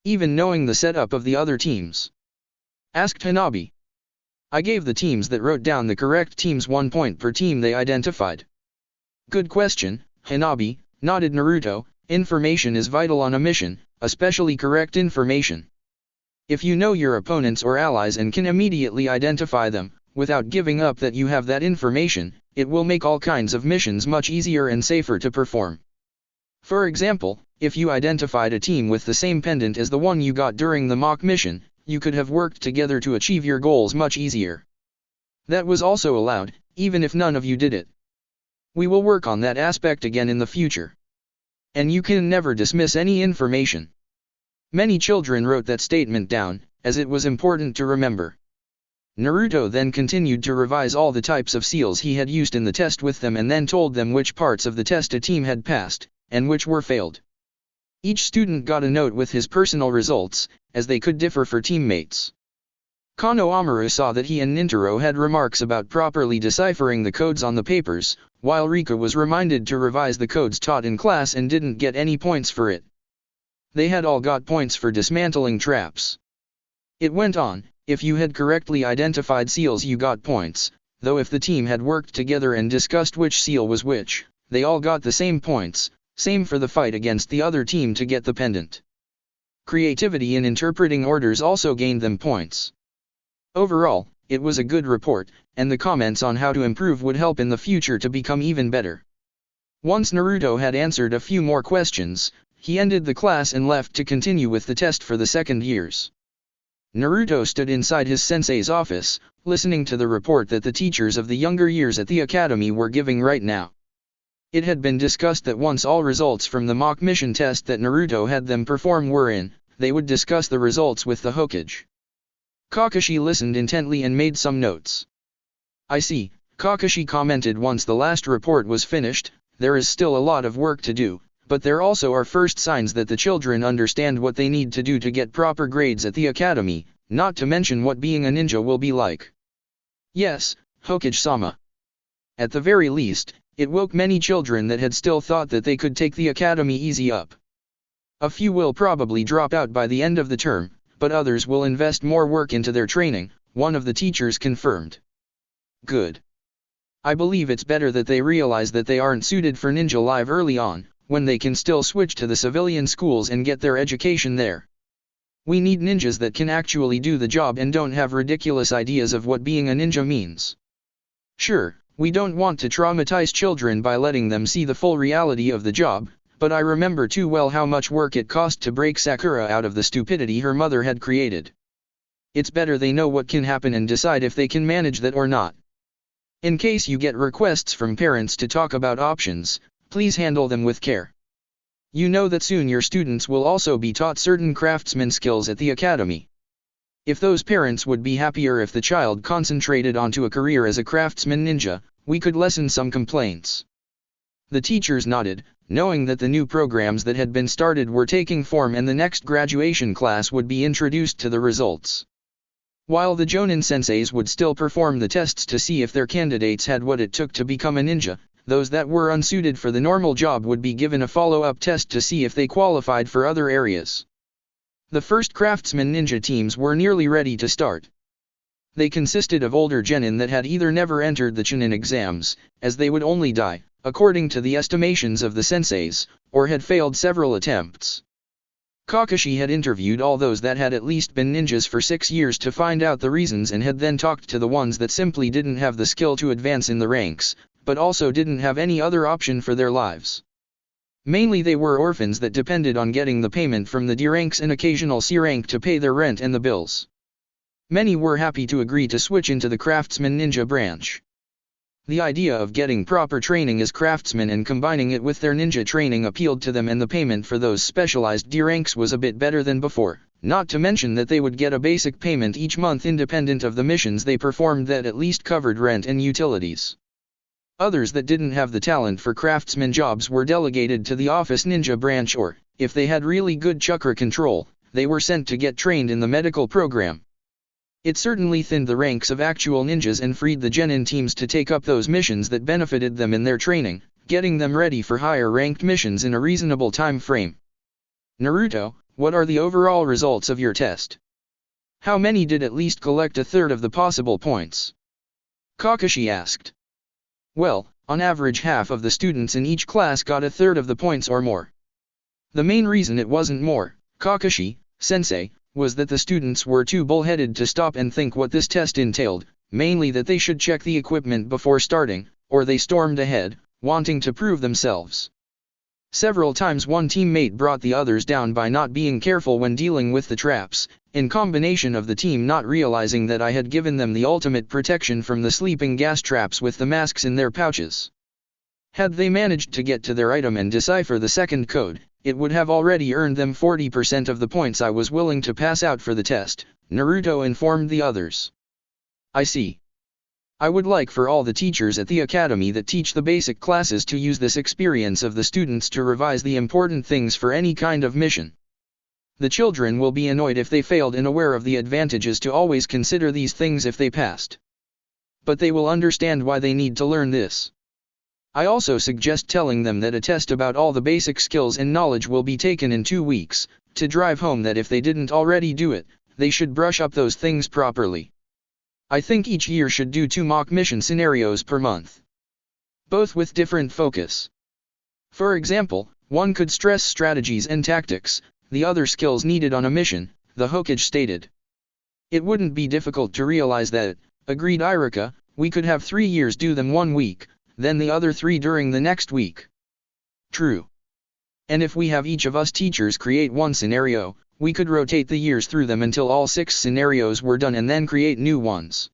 Speaker 1: Even knowing the setup of the other teams? Asked Hanabi. I gave the teams that wrote down the correct teams 1 point per team they identified. Good question, Hanabi, nodded Naruto. Information is vital on a mission, especially correct information. If you know your opponents or allies and can immediately identify them, without giving up that you have that information, it will make all kinds of missions much easier and safer to perform. For example, if you identified a team with the same pendant as the one you got during the mock mission, you could have worked together to achieve your goals much easier. That was also allowed, even if none of you did it. We will work on that aspect again in the future. And you can never dismiss any information. Many children wrote that statement down, as it was important to remember. Naruto then continued to revise all the types of seals he had used in the test with them and then told them which parts of the test a team had passed, and which were failed. Each student got a note with his personal results, as they could differ for teammates. Konoha saw that he and Nintaro had remarks about properly deciphering the codes on the papers, while Rika was reminded to revise the codes taught in class and didn't get any points for it. They had all got points for dismantling traps. It went on, if you had correctly identified seals you got points, though if the team had worked together and discussed which seal was which, they all got the same points, same for the fight against the other team to get the pendant. Creativity in interpreting orders also gained them points. Overall, it was a good report, and the comments on how to improve would help in the future to become even better. Once Naruto had answered a few more questions, he ended the class and left to continue with the test for the second years. Naruto stood inside his sensei's office, listening to the report that the teachers of the younger years at the academy were giving right now. It had been discussed that once all results from the mock mission test that Naruto had them perform were in, they would discuss the results with the Hokage. Kakashi listened intently and made some notes. "I see," Kakashi commented once the last report was finished. "There is still a lot of work to do, but there also are first signs that the children understand what they need to do to get proper grades at the academy, not to mention what being a ninja will be like." "Yes, Hokage-sama. At the very least, it woke many children that had still thought that they could take the academy easy up. A few will probably drop out by the end of the term, but others will invest more work into their training," one of the teachers confirmed. "Good. I believe it's better that they realize that they aren't suited for ninja life early on, when they can still switch to the civilian schools and get their education there. We need ninjas that can actually do the job and don't have ridiculous ideas of what being a ninja means. Sure, we don't want to traumatize children by letting them see the full reality of the job, but I remember too well how much work it cost to break Sakura out of the stupidity her mother had created. It's better they know what can happen and decide if they can manage that or not. In case you get requests from parents to talk about options, please handle them with care. You know that soon your students will also be taught certain craftsman skills at the academy. If those parents would be happier if the child concentrated onto a career as a craftsman ninja, we could lessen some complaints." The teachers nodded, knowing that the new programs that had been started were taking form and the next graduation class would be introduced to the results. While the Jonin senseis would still perform the tests to see if their candidates had what it took to become a ninja, those that were unsuited for the normal job would be given a follow-up test to see if they qualified for other areas. The first craftsman ninja teams were nearly ready to start. They consisted of older genin that had either never entered the Chunin exams, as they would only die, according to the estimations of the senseis, or had failed several attempts. Kakashi had interviewed all those that had at least been ninjas for 6 years to find out the reasons and had then talked to the ones that simply didn't have the skill to advance in the ranks, but also didn't have any other option for their lives. Mainly they were orphans that depended on getting the payment from the D ranks and occasional C rank to pay their rent and the bills. Many were happy to agree to switch into the craftsman ninja branch. The idea of getting proper training as craftsmen and combining it with their ninja training appealed to them, and the payment for those specialized D ranks was a bit better than before, not to mention that they would get a basic payment each month independent of the missions they performed that at least covered rent and utilities. Others that didn't have the talent for craftsman jobs were delegated to the office ninja branch, or, if they had really good chakra control, they were sent to get trained in the medical program. It certainly thinned the ranks of actual ninjas and freed the genin teams to take up those missions that benefited them in their training, getting them ready for higher ranked missions in a reasonable time frame. "Naruto, what are the overall results of your test? How many did at least collect a third of the possible points?" Kakashi asked. "Well, on average half of the students in each class got a third of the points or more. The main reason it wasn't more, Kakashi-sensei, was that the students were too bullheaded to stop and think what this test entailed, mainly that they should check the equipment before starting, or they stormed ahead, wanting to prove themselves. Several times one teammate brought the others down by not being careful when dealing with the traps, in combination of the team not realizing that I had given them the ultimate protection from the sleeping gas traps with the masks in their pouches. Had they managed to get to their item and decipher the second code, it would have already earned them 40% of the points I was willing to pass out for the test," Naruto informed the others. "I see. I would like for all the teachers at the academy that teach the basic classes to use this experience of the students to revise the important things for any kind of mission. The children will be annoyed if they failed and aware of the advantages to always consider these things if they passed. But they will understand why they need to learn this. I also suggest telling them that a test about all the basic skills and knowledge will be taken in 2 weeks, to drive home that if they didn't already do it, they should brush up those things properly. I think each year should do 2 mock mission scenarios per month. Both with different focus. For example, one could stress strategies and tactics, the other skills needed on a mission," the Hokage stated. "It wouldn't be difficult to realize that," agreed Irika. "We could have 3 years do them 1 week, then the other 3 during the next week." "True. And if we have each of us teachers create 1 scenario, we could rotate the years through them until all 6 scenarios were done and then create new ones.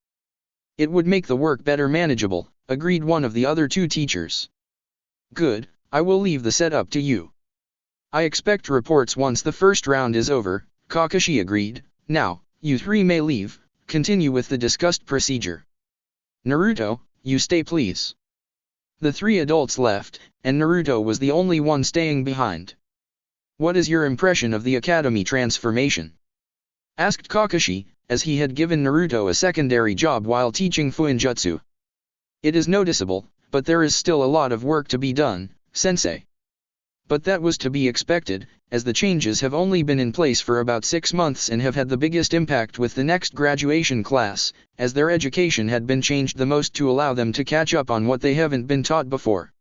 Speaker 1: It would make the work better manageable, agreed one of the other 2 teachers. Good, I will leave the setup to you. I expect reports once the first round is over, Kakashi agreed. Now, you 3 may leave, continue with the discussed procedure. Naruto, you stay please. The 3 adults left, and Naruto was the only one staying behind. What is your impression of the academy transformation? Asked Kakashi, as he had given Naruto a secondary job while teaching Fuinjutsu. It is noticeable, but there is still a lot of work to be done, sensei. But that was to be expected, as the changes have only been in place for about 6 months and have had the biggest impact with the next graduation class, as their education had been changed the most to allow them to catch up on what they haven't been taught before.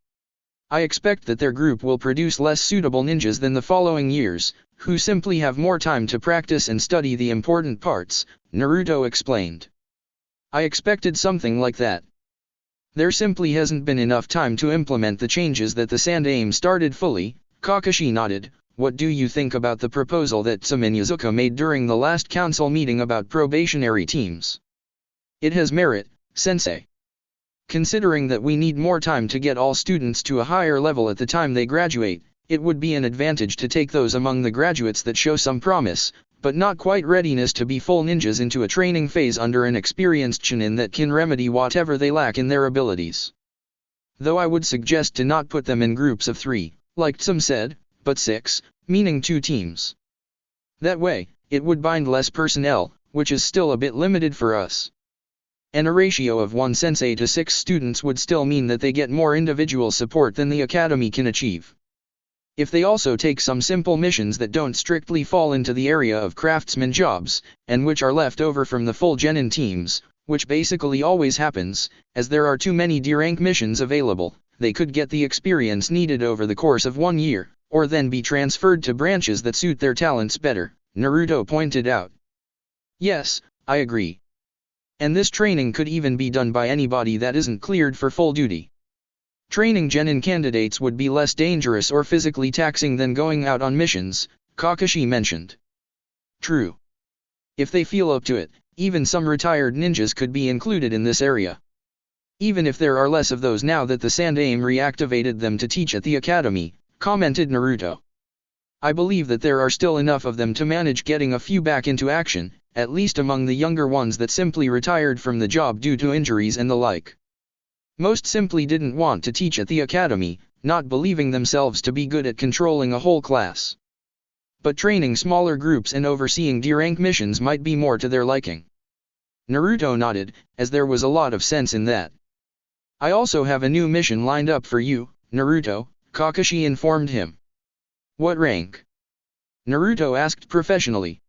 Speaker 1: I expect that their group will produce less suitable ninjas than the following years, who simply have more time to practice and study the important parts, Naruto explained. I expected something like that. There simply hasn't been enough time to implement the changes that the Sandaime started fully. Kakashi nodded. What do you think about the proposal that Tsuminyazuka made during the last council meeting about probationary teams? It has merit, sensei. Considering that we need more time to get all students to a higher level at the time they graduate, it would be an advantage to take those among the graduates that show some promise, but not quite readiness to be full ninjas into a training phase under an experienced chunin that can remedy whatever they lack in their abilities. Though I would suggest to not put them in groups of 3, like Tsum said, but 6, meaning 2 teams. That way, it would bind less personnel, which is still a bit limited for us. And a ratio of 1 sensei to 6 students would still mean that they get more individual support than the academy can achieve. If they also take some simple missions that don't strictly fall into the area of craftsman jobs, and which are left over from the full genin teams, which basically always happens, as there are too many D-rank missions available, they could get the experience needed over the course of 1 year, or then be transferred to branches that suit their talents better, Naruto pointed out. Yes, I agree. And this training could even be done by anybody that isn't cleared for full duty. Training genin candidates would be less dangerous or physically taxing than going out on missions, Kakashi mentioned. True. If they feel up to it, even some retired ninjas could be included in this area. Even if there are less of those now that the Sandaime reactivated them to teach at the academy, commented Naruto. I believe that there are still enough of them to manage getting a few back into action, at least among the younger ones that simply retired from the job due to injuries and the like. Most simply didn't want to teach at the academy, not believing themselves to be good at controlling a whole class. But training smaller groups and overseeing D-rank missions might be more to their liking. Naruto nodded, as there was a lot of sense in that. I also have a new mission lined up for you, Naruto, Kakashi informed him. What rank? Naruto asked professionally.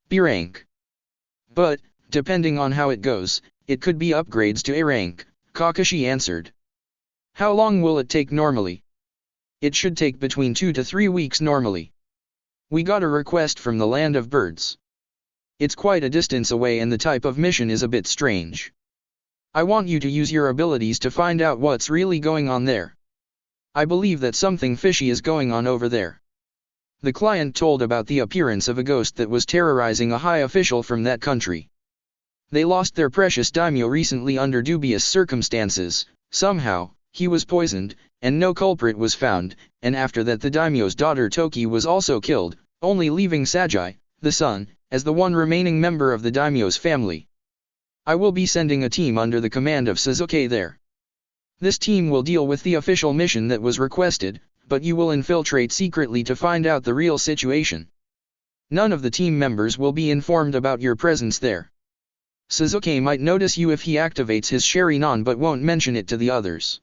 Speaker 1: B rank. But, depending on how it goes, it could be upgrades to A rank, Kakashi answered. How long will it take normally? It should take between 2 to 3 weeks normally. We got a request from the Land of Birds. It's quite a distance away and the type of mission is a bit strange. I want you to use your abilities to find out what's really going on there. I believe that something fishy is going on over there. The client told about the appearance of a ghost that was terrorizing a high official from that country. They lost their precious daimyo recently under dubious circumstances. Somehow, he was poisoned, and no culprit was found, and after that the daimyo's daughter Toki was also killed, only leaving Sajai, the son, as the one remaining member of the daimyo's family. I will be sending a team under the command of Sasuke there. This team will deal with the official mission that was requested, but you will infiltrate secretly to find out the real situation. None of the team members will be informed about your presence there. Sasuke might notice you if he activates his Sharingan but won't mention it to the others.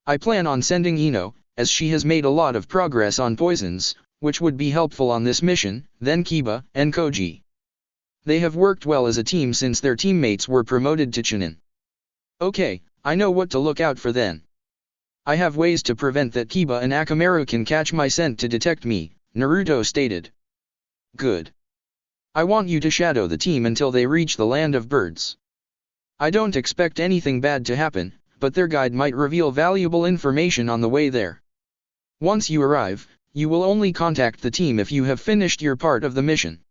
Speaker 1: I plan on sending Ino, as she has made a lot of progress on poisons, which would be helpful on this mission, then Kiba and Koji. They have worked well as a team since their teammates were promoted to Chunin. Okay, I know what to look out for then. I have ways to prevent that Kiba and Akamaru can catch my scent to detect me, Naruto stated. Good. I want you to shadow the team until they reach the Land of Birds. I don't expect anything bad to happen, but their guide might reveal valuable information on the way there. Once you arrive, You will only contact the team if you have finished your part of the mission.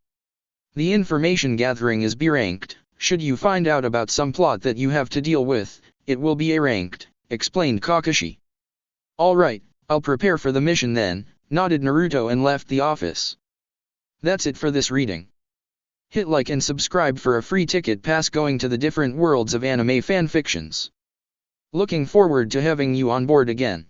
Speaker 1: The information gathering is B-ranked. Should you find out about some plot that you have to deal with, it will be A-ranked, explained Kakashi. Alright, I'll prepare for the mission then, nodded Naruto and left the office. That's it for this reading. Hit like and subscribe for a free ticket pass going to the different worlds of anime fanfictions. Looking forward to having you on board again.